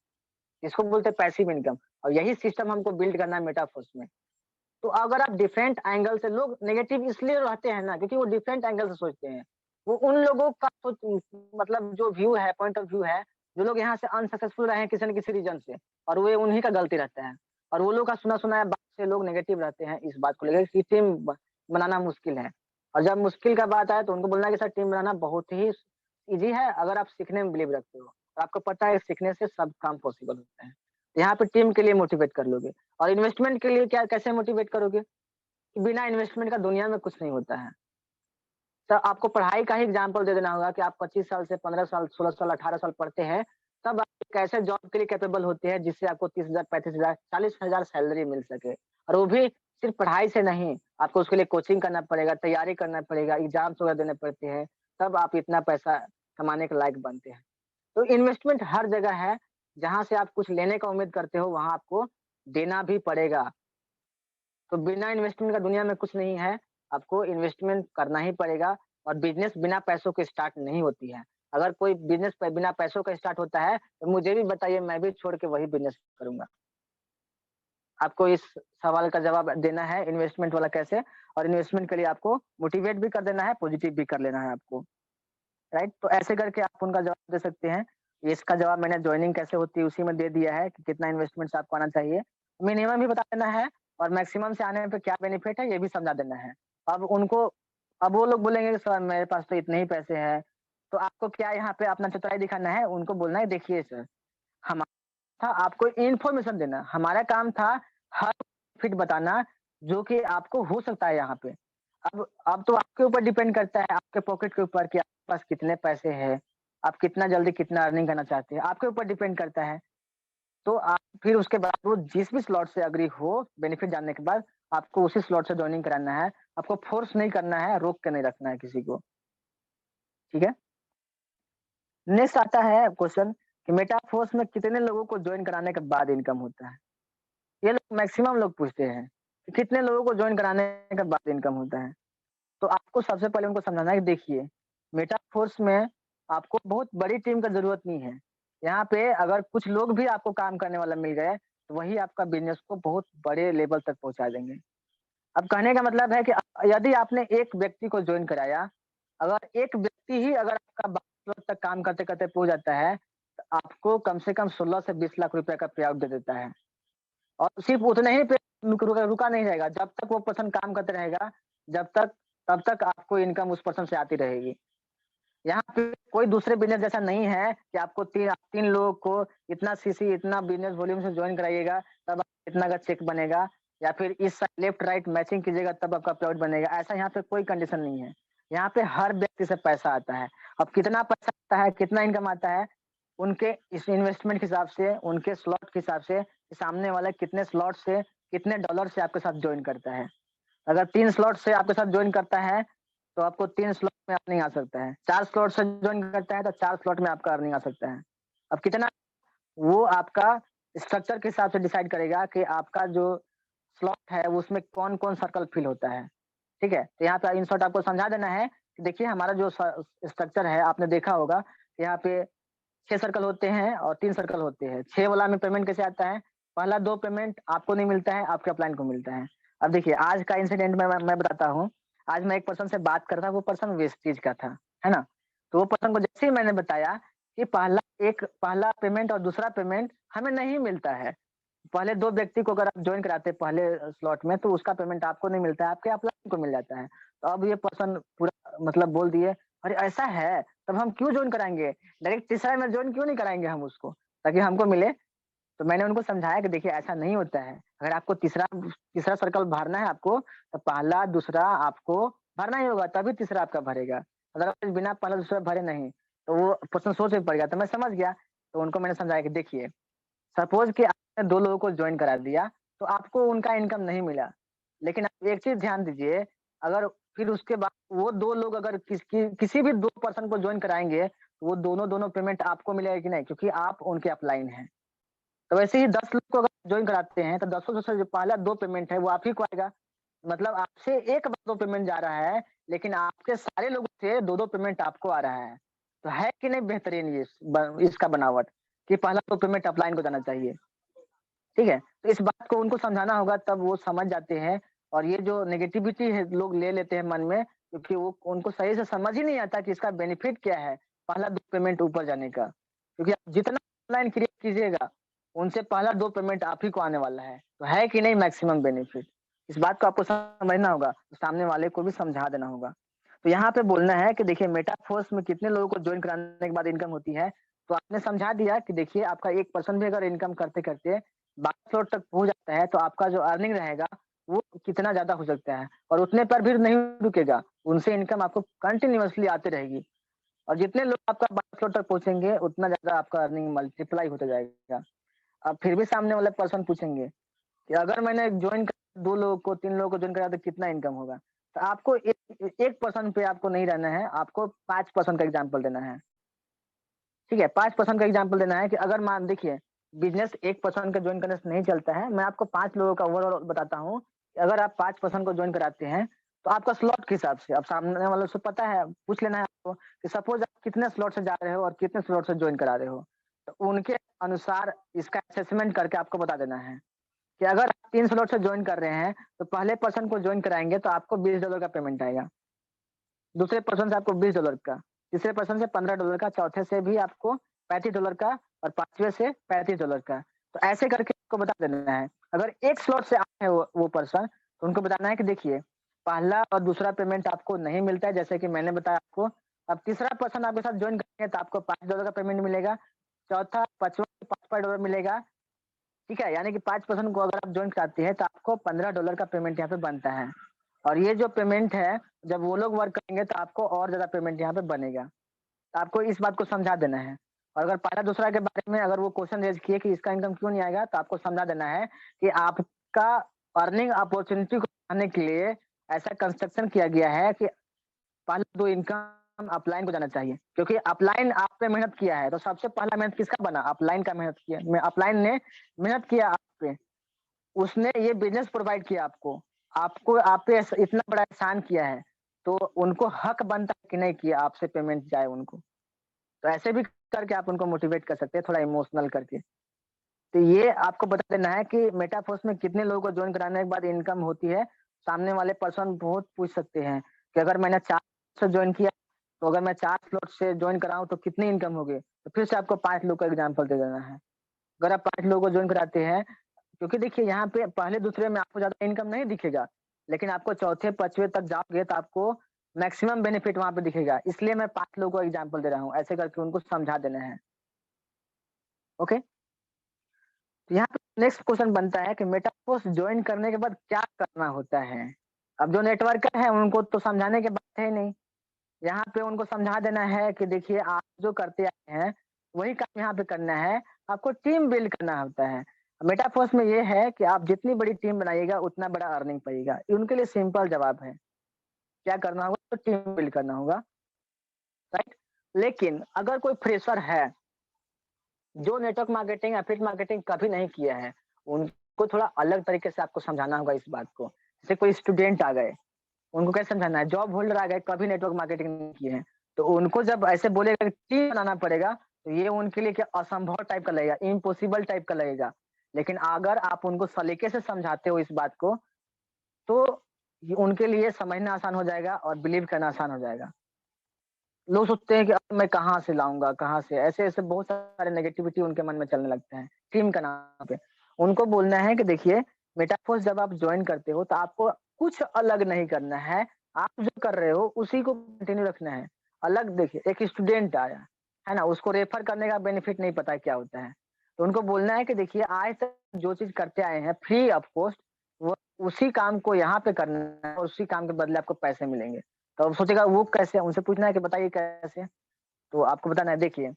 इसको बोलते हैं पैसिव इनकम और यही सिस्टम हमको बिल्ड करना है मेटाफोर्स में। तो अगर आप डिफरेंट एंगल से, लोग नेगेटिव इसलिए रहते हैं ना क्योंकि वो डिफरेंट एंगल से सोचते हैं। वो उन लोगों का मतलब जो व्यू है, पॉइंट ऑफ व्यू है, जो लोग यहाँ से अनसक्सेसफुल रहे हैं किसी न किसी रीज़न से और वो उन्हीं का गलती रहता है। और वो लोग का सुना-सुनाया बात से लोग नेगेटिव रहते हैं इस बात को लेकर कि टीम बनाना मुश्किल है। और जब मुश्किल का बात आए तो उनको बोलना है कि सर टीम बनाना बहुत ही ईज़ी है अगर आप सीखने में बिलीव रखते हो। और आपको पता है सीखने से सब काम पॉसिबल होता है। यहाँ पे टीम के लिए मोटिवेट कर लोगे और इन्वेस्टमेंट के लिए क्या कैसे मोटिवेट करोगे? कि बिना इन्वेस्टमेंट का दुनिया में कुछ नहीं होता है। तो आपको पढ़ाई का ही एग्ज़ाम्पल दे देना होगा कि आप 25 साल से 15 साल, 16 साल, 18 साल पढ़ते हैं, तब आप एक ऐसे जॉब के लिए कैपेबल होते हैं जिससे आपको 30,000, 35,000, 40,000 सैलरी मिल सके। और वो भी सिर्फ़ पढ़ाई से नहीं, आपको उसके लिए कोचिंग करना पड़ेगा, तैयारी करना पड़ेगा, एग्ज़ाम्स वगैरह देने पड़ते हैं, तब आप इतना पैसा कमाने के लायक बनते हैं। तो इन्वेस्टमेंट हर जगह है, जहाँ से आप कुछ लेने का उम्मीद करते हो, वहाँ आपको देना भी पड़ेगा। तो बिना इन्वेस्टमेंट का दुनिया में कुछ नहीं है, आपको इन्वेस्टमेंट करना ही पड़ेगा और बिज़नेस बिना पैसों के स्टार्ट नहीं होती है। अगर कोई बिज़नेस बिना पैसों का स्टार्ट होता है, तो मुझे भी बताइए, मैं भी छोड़ के वही बिज़नेस करूँगा। आपको इस सवाल का जवाब देना है इन्वेस्टमेंट वाला कैसे, और इन्वेस्टमेंट के लिए आपको मोटिवेट भी कर देना है, पॉजिटिव भी कर लेना है आपको, राइट? तो ऐसे करके आप उनका जवाब दे सकते हैं। इसका जवाब मैंने जॉइनिंग कैसे होती है उसी में दे दिया है कि कितना इन्वेस्टमेंट्स आपको आना चाहिए। मिनिमम भी बता देना है और मैक्सिमम से आने पे क्या बेनिफिट है ये भी समझा देना है। अब उनको अब वो लोग बोलेंगे कि सर मेरे पास तो इतने ही पैसे हैं, तो आपको क्या यहाँ पे अपना चतुराई दिखाना है, उनको बोलना है देखिए सर, हमारा था आपको इन्फॉर्मेशन देना, हमारा काम था हर फिट बताना जो कि आपको हो सकता है यहाँ पे। अब तो आपके ऊपर डिपेंड करता है, आपके पॉकेट के ऊपर कि आपके पास कितने पैसे हैं, आप कितना जल्दी कितना अर्निंग करना चाहते हैं, आपके ऊपर डिपेंड करता है। तो आप फिर उसके बाद वो जिस भी स्लॉट से एग्री हो, बेनिफिट जानने के बाद आपको उसी स्लॉट से जॉइनिंग कराना है। आपको फोर्स नहीं करना है, रोक के नहीं रखना है किसी को, ठीक है? नेक्स्ट आता है क्वेश्चन कि मेटाफोर्स में कितने लोगों को जॉइन कराने के बाद इनकम होता है? ये लोग मैक्सिमम लोग पूछते हैं कि कितने लोगों को जॉइन कराने के बाद इनकम होता है? तो आपको सबसे पहले उनको समझाना है कि देखिए, मेटाफोर्स में आपको बहुत बड़ी टीम का ज़रूरत नहीं है। यहाँ पे अगर कुछ लोग भी आपको काम करने वाला मिल गए, तो वही आपका बिज़नेस को बहुत बड़े लेवल तक पहुँचा देंगे। अब कहने का मतलब है कि यदि आपने एक व्यक्ति को जॉइन कराया, अगर एक व्यक्ति ही अगर आपका 12 लोग तक काम करते-करते पहुँच जाता है, तो आपको कम से कम 16 से 20 लाख रुपए का पे आउट दे देता है। और सिर्फ़ उतने ही पे रुका नहीं रहेगा, जब तक वो पर्सन काम करते रहेगा, जब तक तब तक आपको इनकम उस पर्सन से आती रहेगी। यहाँ पे कोई दूसरे बिज़नेस जैसा नहीं है कि आपको 3 लोगों को इतना सीसी, इतना बिज़नेस वॉल्यूम से जॉइन कराइएगा, तब इतना का चेक बनेगा, या फिर इस साइड लेफ्ट राइट मैचिंग कीजिएगा तब आपका पेआउट बनेगा। ऐसा यहाँ पे कोई कंडीशन नहीं है। यहाँ पे हर व्यक्ति से पैसा आता है। अब कितना पैसा आता है, कितना इनकम आता है, उनके इस इन्वेस्टमेंट के हिसाब से, उनके स्लॉट के हिसाब से, सामने वाला कितने स्लॉट से, कितने डॉलर से आपके साथ जॉइन करता है। अगर 3 स्लॉट से आपके साथ जॉइन करता है, तो आपको 3 स्लॉट में अर्निंग आ सकता है। 4 स्लॉट से जॉइन करता है, तो 4 स्लॉट में आपका अर्निंग आ सकता है। अब कितना, वो आपका स्ट्रक्चर के हिसाब से डिसाइड करेगा कि आपका जो स्लॉट है, वो उसमें कौन-कौन सर्कल फिल होता है। ठीक है? तो यहाँ पे इन शॉर्ट आपको समझा देना है कि देखिए हमारा जो स्ट्रक्चर है, आपने देखा होगा, यहाँ पे 6 सर्कल होते हैं और 3 सर्कल होते हैं। 6 वाला में पेमेंट कैसे आता है? पहला 2 पेमेंट आपको नहीं मिलता है, आपके अपलाइन को मिलता है। अब देखिए आज का इंसिडेंट मैं बताता हूँ। आज मैं एक पर्सन से बात कर रहा था, वो पर्सन वेस्टेज का था, है ना? तो वो पर्सन को जैसे ही मैंने बताया कि पहला पेमेंट और दूसरा पेमेंट हमें नहीं मिलता है। पहले 2 व्यक्ति को अगर आप जॉइन कराते हैं पहले स्लॉट में, तो उसका पेमेंट आपको नहीं मिलता है, आपके अपलाइन को मिल जाता है। तो अब ये पर्सन पूरा मतलब बोल दिए, "अरे! ऐसा है, तब हम क्यों जॉइन कराएँगे? डायरेक्ट तीसरा में जॉइन क्यों नहीं कराएँगे हम उसको, ताकि हमको मिले?" तो मैंने उनको समझाया कि देखिए ऐसा नहीं होता है। अगर आपको तीसरा तीसरा सर्कल भरना है आपको, तो पहला, दूसरा आपको भरना ही होगा, तभी तीसरा आपका भरेगा। अदरवाइज़ बिना पहला, दूसरा भरे नहीं, तो वो पर्सन सोच में पड़ गया। तो मैं समझ गया, तो उनको मैंने समझाया कि देखिए, सपोज़ कि आपने 2 लोगों को जॉइन करा दिया, तो आपको उनका इनकम नहीं मिला। लेकिन आप एक चीज़ ध्यान दीजिए, अगर फिर उसके बाद वो 2 लोग अगर किसी भी 2 पर्सन को जॉइन कराएँगे, तो वो दोनों पेमेंट आपको मिलेगा कि नहीं? क्योंकि आप उनके अपलाइन हैं। तो वैसे ही 10 लोग को अगर जॉइन कराते हैं, तो 10 में से जो पहला 2 पेमेंट है, वो आप ही को आएगा। मतलब आपसे एक बार 2 पेमेंट जा रहा है, लेकिन आपके सारे लोगों से 2-2 पेमेंट आपको आ रहा है। तो है कि नहीं बेहतरीन ये इसका बनावट कि पहला 2 पेमेंट अपलाइन को जाना चाहिए। ठीक है? तो इस बात को उनको समझाना होगा, तब वो समझ जाते हैं। और ये जो नेगेटिविटी है लोग ले लेते हैं मन में, क्योंकि वो उनको सही से समझ ही नहीं आता कि इसका बेनिफिट क्या है, पहला 2 पेमेंट ऊपर जाने का। क्योंकि आप जितना ऑनलाइन क्रिएट कीजिएगा, उनसे पहला 2 पेमेंट आप ही को आने वाला है। तो है कि नहीं मैक्सिमम बेनिफिट? इस बात को आपको समझना होगा, तो सामने वाले को भी समझा देना होगा। तो यहाँ पे बोलना है कि देखिए मेटाफोर्स में कितने लोगों को जॉइन कराने के बाद इनकम होती है। तो आपने समझा दिया कि देखिए आपका एक पर्सन भी अगर इनकम करते-करते 12 करोड़ तक पहुँच जाता है, तो आपका जो अर्निंग रहेगा, वो कितना ज़्यादा हो सकता है, और उतने पर भी नहीं रुकेगा। उनसे इनकम आपको कंटीन्यूअसली आती रहेगी, और जितने लोग आपका 12 करोड़ तक पहुँचेंगे, उतना ज़्यादा आपका अर्निंग मल्टीप्लाई होता जाएगा। अब फिर भी सामने वाले पर्सन पूछेंगे कि अगर मैंने जॉइन 2 लोगों को, 3 लोगों को जॉइन कराया तो कितना इनकम होगा? तो आपको एक पर्सन पे आपको नहीं रहना है, आपको 5 पर्सन का एग्ज़ाम्पल देना है। ठीक है? 5 पर्सन का एग्ज़ाम्पल देना है कि अगर मान देखिए, बिज़नेस 1 पर्सन का जॉइन करने से नहीं चलता है। मैं आपको 5 लोगों का ओवरऑल बताता हूँ। कि अगर आप 5 पर्सन को जॉइन कराते हैं, तो आपका स्लॉट के हिसाब से, अब सामने वाले से पता है, पूछ लेना है आपको कि सपोज़ आप कितने स्लॉट से जा रहे हो और कितने स्लॉट से जॉइन करा रहे हो। तो उनके अनुसार इसका असेसमेंट करके आपको बता देना है कि अगर आप 3 स्लॉट से जॉइन कर रहे हैं, तो पहले पर्सन को जॉइन कराएँगे तो आपको $20 का पेमेंट आएगा। दूसरे पर्सन से आपको $20 का, तीसरे पर्सन से $15 का, चौथे से भी आपको $35 का और पाँचवें से $35 का। तो ऐसे करके आपको बता देना है। अगर एक स्लॉट से आए हैं वो पर्सन, तो उनको बताना है कि देखिए, पहला और दूसरा पेमेंट आपको नहीं मिलता है, जैसे कि मैंने बताया आपको। अब तीसरा पर्सन आपके साथ जॉइन करेंगे तो आपको $5 का पेमेंट मिलेगा, चौथा, पाँचवां $5 मिलेगा, ठीक है? यानी कि 5 पर्सन को अगर आप जॉइन कराते हैं तो आपको $15 का पेमेंट यहाँ पे बनता है। और ये जो पेमेंट है, जब वो लोग वर्क करेंगे तो आपको और ज़्यादा पेमेंट यहाँ पे बनेगा। तो आपको इस बात को समझा देना है। और अगर पहला-दूसरा के बारे में अगर वो क्वेश्चन रेज़ किए कि इसका इनकम क्यों नहीं आएगा, तो आपको समझा देना है कि आपका अर्निंग अपॉर्च्युनिटी को बढ़ाने के लिए ऐसा कंस्ट्रक्शन किया गया है कि पहले 2 इनकम अपलाइन को जाना चाहिए। क्योंकि अपलाइन आप पे मेहनत किया है, तो सबसे पहला मेहनत किसका बना? अपलाइन का मेहनत किया। अपलाइन ने मेहनत किया आप पे। उसने ये बिज़नेस प्रोवाइड किया आपको। आपको आप पे इतना बड़ा एहसान किया है, तो उनको हक बनता है कि नहीं कि आपसे पेमेंट जाए उनको। तो ऐसे भी करके आप उनको मोटिवेट कर सकते हैं, थोड़ा इमोशनल करके। तो ये आपको बता देना है कि मेटाफोर्स में कितने लोगों को जॉइन कराने के बाद इनकम होती है। सामने वाले पर्सन बहुत पूछ सकते हैं कि अगर मैंने 4 से जॉइन किया, तो अगर मैं 4 स्लॉट से जॉइन कराऊँ तो कितनी इनकम होगी? तो फिर से आपको 5 लोग का एग्ज़ाम्पल दे देना है। अगर आप 5 लोगों को जॉइन कराते हैं, क्योंकि देखिए यहाँ पे पहले-दूसरे में आपको ज़्यादा इनकम नहीं दिखेगा, लेकिन आपको चौथे, 5वें तक जाओगे तो आपको मैक्सिमम बेनिफिट वहाँ पे दिखेगा। इसलिए मैं 5 लोगों को एग्ज़ाम्पल दे रहा हूँ, ऐसे करके उनको समझा देना है। ओके? तो यहाँ पे नेक्स्ट क्वेश्चन बनता है कि मेटाकोर्स जॉइन करने के बाद क्या करना होता है? अब जो नेटवर्कर हैं उनको तो समझाने की बात है ही नहीं। यहाँ पे उनको समझा देना है कि देखिए आप जो करते आए हैं, वही काम यहाँ पे करना है। आपको टीम बिल्ड करना होता है। मेटाफोर्स में ये है कि आप जितनी बड़ी टीम बनाइएगा उतना बड़ा अर्निंग पाइएगा। उनके लिए सिंपल जवाब है। क्या करना होगा? तो टीम बिल्ड करना होगा, राइट? लेकिन अगर कोई फ्रेशर है जो नेटवर्क मार्केटिंग, एफिलिएट मार्केटिंग कभी नहीं किया है, उनको थोड़ा अलग तरीके से आपको समझाना होगा इस बात को। जैसे कोई स्टूडेंट आ गए, उनको कैसे समझाना है? जॉब होल्डर आ गए, कभी नेटवर्क मार्केटिंग नहीं किए हैं, तो उनको जब ऐसे बोलेगा कि टीम बनाना पड़ेगा, तो ये उनके लिए क्या असंभव टाइप का लगेगा, इम्पॉसिबल टाइप का लगेगा। लेकिन अगर आप उनको सलीके से समझाते हो इस बात को, तो ये उनके लिए समझना आसान हो जाएगा और बिलीव करना आसान हो जाएगा। लोग सोचते हैं कि अब मैं कहाँ से लाऊँगा, कहाँ से? ऐसे-ऐसे बहुत सारे नेगेटिविटी उनके मन में चलने लगते हैं, टीम के नाम पे। उनको बोलना है कि देखिए, मेटाफोर्स जब आप जॉइन करते हो, तो आपको कुछ अलग नहीं करना है। आप जो कर रहे हो, उसी को कंटिन्यू रखना है। अलग देखिए, एक स्टूडेंट आया, है ना? उसको रेफर करने का बेनिफिट नहीं पता है क्या होता है। तो उनको बोलना है कि देखिए, आज तक जो चीज़ करते आए हैं, फ्री ऑफ कॉस्ट, वो उसी काम को यहाँ पे करना है और उसी काम के बदले आपको पैसे मिलेंगे। तो अब सोचेगा वो कैसे? उनसे पूछना है कि बताइए कैसे? तो आपको बताना है देखिए,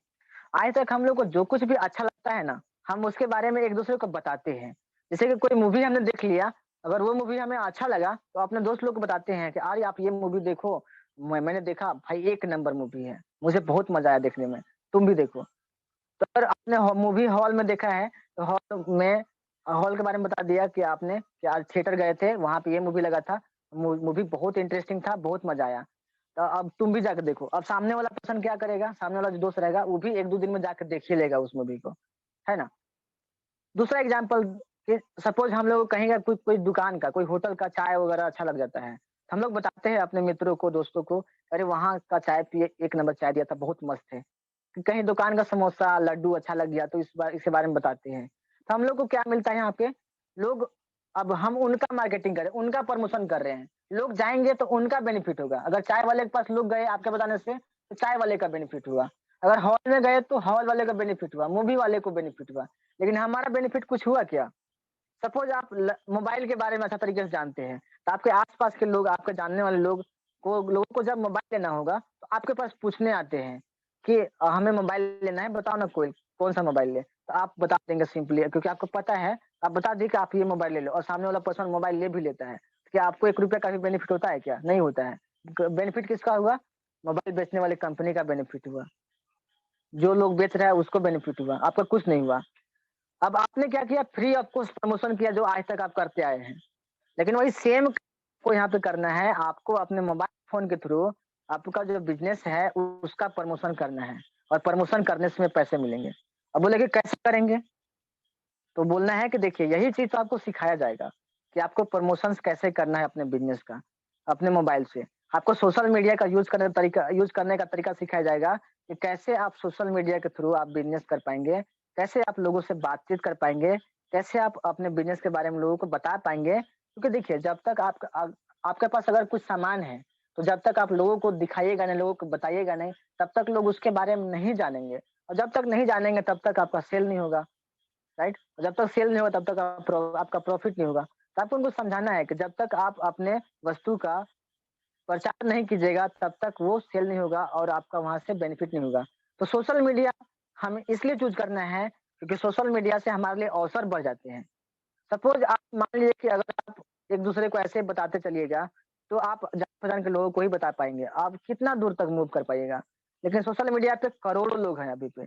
आज तक हम लोग को जो कुछ भी अच्छा लगता है ना, हम उसके बारे में एक-दूसरे को बताते हैं। जैसे कि कोई मूवी हमने देख लिया, अगर वो मूवी हमें अच्छा लगा, तो अपने दोस्त लोग को बताते हैं कि अरे आप ये मूवी देखो, मैंने देखा भाई एक नंबर मूवी है, मुझे बहुत मज़ा आया देखने में, तुम भी देखो। तो अगर आपने मूवी हॉल में देखा है, तो हॉल के बारे में बता दिया कि आपने कि आज थिएटर गए थे, वहाँ पे ये मूवी लगा था, मूवी बहुत इंटरेस्टिंग था, बहुत मज़ा आया। तो अब तुम भी जाके देखो। अब सामने वाला पर्सन क्या करेगा? सामने वाला जो दोस्त रहेगा, वो भी 1-2 दिन में जाके देख ही लेगा उस मूवी को, है ना? दूसरा एग्ज़ाम्पल कि सपोज़ हम लोग कहीं का कोई कोई दुकान का, कोई होटल का चाय वगैरह अच्छा लग जाता है। हम लोग बताते हैं अपने मित्रों को, दोस्तों को, "अरे! वहाँ का चाय पिए, 1 नंबर चाय दिया था, बहुत मस्त है।" कहीं दुकान का समोसा, लड्डू अच्छा लग गया तो इसके बारे में बताते हैं। तो हम लोग को क्या मिलता है यहाँ पे? लोग अब हम उनका मार्केटिंग कर रहे हैं, उनका प्रमोशन कर रहे हैं। लोग जाएँगे तो उनका बेनिफिट होगा। अगर चाय वाले के पास लोग गए आपके बताने से, तो चाय वाले का बेनिफिट हुआ। अगर हॉल में गए तो हॉल वाले का बेनिफिट हुआ, मूवी वाले को बेनिफिट हुआ। लेकिन हमारा बेनिफिट कुछ हुआ क्या? सपोज़ आप मोबाइल के बारे में अच्छा तरीके से जानते हैं, तो आपके आस-पास के लोग, आपके जानने वाले लोगों को जब मोबाइल लेना होगा, तो आपके पास पूछने आते हैं कि हमें मोबाइल लेना है, बताओ ना कोई, कौन-सा मोबाइल लें? तो आप बता देंगे सिंपली क्योंकि आपको पता है, आप बता दिए कि आप ये मोबाइल ले लो और सामने वाला पर्सन मोबाइल ले भी लेता है। तो क्या आपको ₹1 का भी बेनिफिट होता है क्या? नहीं होता है। क बेनिफिट किसका हुआ? मोबाइल बेचने वाली कंपनी का बेनिफिट हुआ। जो लोग बेच रहा है उसको बेनिफिट हुआ, आपका कुछ नहीं हुआ। अब आपने क्या किया? फ्री ऑफ कॉस्ट प्रमोशन किया जो आज तक आप करते आए हैं। लेकिन वही सेम आपको यहाँ पे करना है, आपको अपने मोबाइल फ़ोन के थ्रू आपका जो बिज़नेस है उसका प्रमोशन करना है और प्रमोशन करने से में पैसे मिलेंगे। अब बोलेंगे कैसे करेंगे? तो बोलना है कि देखिए यही चीज़ तो आपको सिखाया जाएगा कि आपको प्रमोशंस कैसे करना है अपने बिज़नेस का, अपने मोबाइल से। आपको सोशल मीडिया का यूज़ करने का तरीका सिखाया जाएगा कि कैसे आप सोशल मीडिया के थ्रू आप बिज़नेस कर पाएँगे, कैसे आप लोगों से बातचीत कर पाएँगे, कैसे आप अपने बिज़नेस के बारे में लोगों को बता पाएँगे। क्योंकि देखिए जब तक आपके पास अगर कुछ सामान है, तो जब तक आप लोगों को दिखाइएगा नहीं, लोगों को बताइएगा नहीं, तब तक लोग उसके बारे में नहीं जानेंगे और जब तक नहीं जानेंगे तब तक आपका सेल नहीं होगा। राइट? जब तक सेल नहीं होगा तब तक आपका प्रॉफिट नहीं होगा। तो आपको उनको समझाना है कि जब तक आप अपने वस्तु का प्रचार नहीं कीजिएगा तब तक वो सेल नहीं होगा और आपका वहाँ से बेनिफिट नहीं होगा। तो सोशल मीडिया हमें इसलिए चूज़ करना है क्योंकि सोशल मीडिया से हमारे लिए अवसर बढ़ जाते हैं। सपोज़ आप मान लीजिए कि अगर आप एक-दूसरे को ऐसे बताते चलिएगा, तो आप जान-पहचान के लोगों को ही बता पाएँगे। आप कितना दूर तक मूव कर पाइएगा। लेकिन सोशल मीडिया पे करोड़ों लोग हैं अभी पे।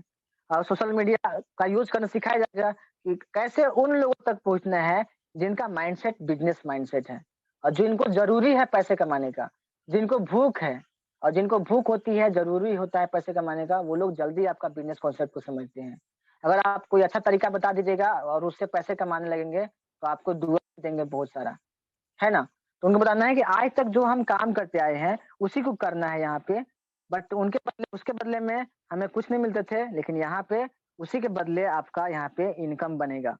और सोशल मीडिया का यूज़ करना सिखाया जाएगा कि कैसे उन लोगों तक पहुँचना है, जिनका माइंडसेट बिज़नेस माइंडसेट है और जिनको ज़रूरी है पैसे कमाने का, जिनको भूख है और जिनको भूख होती है, ज़रूरी होता है पैसे कमाने का, वो लोग जल्दी आपका बिज़नेस कॉन्सेप्ट को समझते हैं। अगर आप कोई अच्छा तरीका बता दीजिएगा और उससे पैसे कमाने लगेंगे, तो आपको दुआ देंगे बहुत सारा, है ना? तो उनको बताना है कि आज तक जो हम काम करते आए हैं, उसी को करना है यहाँ पे, बट उनके बदले उसके बदले में हमें कुछ नहीं मिलते थे, लेकिन यहाँ पे उसी के बदले आपका यहाँ पे इनकम बनेगा।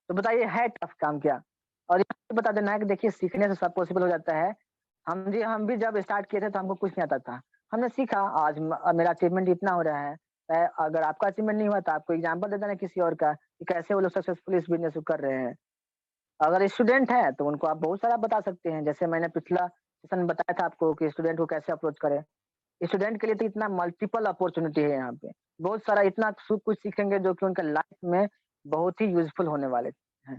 तो बताइए है टफ काम क्या? और यहाँ पे बता देना है कि देखिए सीखने से सब पॉसिबल हो जाता है। हम भी जब स्टार्ट किए थे तो हमको कुछ नहीं आता था। हमने सीखा आज मेरा अचीवमेंट इतना हो रहा है। अगर आपका अचीवमेंट नहीं हुआ तो आपको एग्ज़ाम्पल दे देना किसी और का, कि कैसे वो लोग सक्सेसफुली इस बिज़नेस को कर रहे हैं। अगर स्टूडेंट है तो उनको आप बहुत सारा बता सकते हैं। जैसे मैंने पिछला सेशन में बताया था आपको कि स्टूडेंट को कैसे अप्रोच करें। स्टूडेंट के लिए तो इतना मल्टीपल अपॉर्च्युनिटी है यहाँ पे। बहुत सारा इतना सब कुछ सीखेंगे जो कि उनका लाइफ में बहुत ही यूज़फुल होने वाले हैं।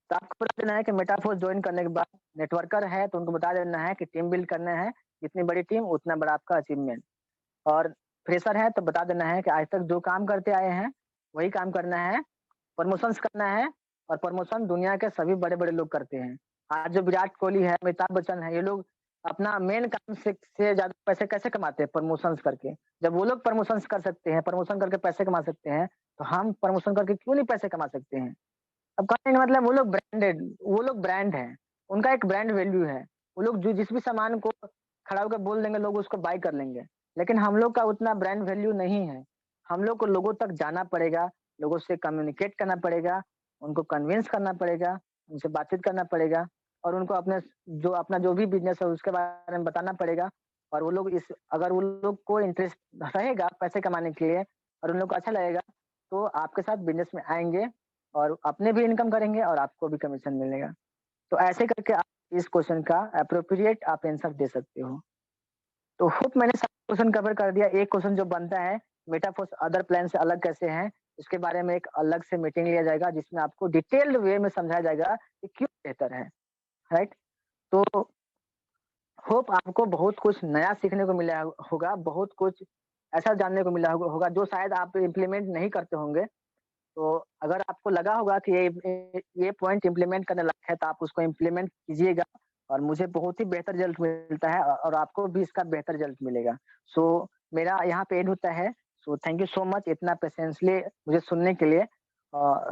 तो आपको बता देना है कि मेटाफोर्स जॉइन करने के बाद नेटवर्कर है तो उनको बता देना है कि टीम बिल्ड करना है, जितनी बड़ी टीम उतना बड़ा आपका अचीवमेंट। और फ्रेशर है तो बता देना है कि आज तक जो काम करते आए हैं, वही काम करना है, प्रमोशंस करना है और प्रमोशन दुनिया के सभी बड़े-बड़े लोग करते हैं। आज जो विराट कोहली है, अमिताभ बच्चन है, ये लोग अपना मेन काम से ज़्यादा पैसे कैसे कमाते हैं? प्रमोशंस करके। जब वो लोग प्रमोशंस कर सकते हैं, प्रमोशन करके पैसे कमा सकते हैं, तो हम प्रमोशन करके क्यों नहीं पैसे कमा सकते हैं? अब कहने का मतलब वो लोग ब्रांड हैं, उनका एक ब्रांड वैल्यू है। वो लोग जो जिस भी सामान को खड़ा होकर बोल देंगे, लोग उसको बाय कर लेंगे। लेकिन हम लोग का उतना ब्रांड वैल्यू नहीं है। हम लोग को लोगों तक जाना पड़ेगा, लोगों से कम्युनिकेट करना पड़ेगा, उनको कन्विंस करना पड़ेगा, उनसे बातचीत करना पड़ेगा और उनको अपना जो भी बिज़नेस है उसके बारे में बताना पड़ेगा और वो लोग इस अगर उन लोग को इंटरेस्ट रहेगा पैसे कमाने के लिए और उन लोग को अच्छा लगेगा, तो आपके साथ बिज़नेस में आएँगे और अपने भी इनकम करेंगे और आपको भी कमीशन मिलेगा। तो ऐसे करके आप इस क्वेश्चन का एप्रोप्रिएट आप आंसर दे सकते हो। तो होप मैंने सारे क्वेश्चन कवर कर दिया। एक क्वेश्चन जो बनता है मेटाफोर्स अदर प्लान से अलग कैसे हैं? इसके बारे में एक अलग से मीटिंग लिया जाएगा जिसमें आपको डिटेल्ड वे में समझाया जाएगा कि क्यों बेहतर है, राइट? तो होप आपको बहुत कुछ नया सीखने को मिला होगा, बहुत कुछ ऐसा जानने को मिला होगा जो शायद आप इम्प्लीमेंट नहीं करते होंगे। तो अगर आपको लगा होगा कि ये पॉइंट इम्प्लीमेंट करने लायक है तो आप उसको इम्प्लीमेंट कीजिएगा और मुझे बहुत ही बेहतर रिजल्ट मिलता है और आपको भी इसका बेहतर रिजल्ट मिलेगा। सो मेरा यहाँ पे एंड होता है। So thank you so much इतना पेशेंसली मुझे सुनने के लिए।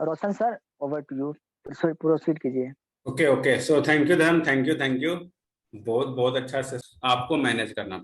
Roshan sir over to you proceed कीजिए। Okay okay, so thank you Dharam, thank you बहुत बहुत अच्छा से आपको मैनेज करना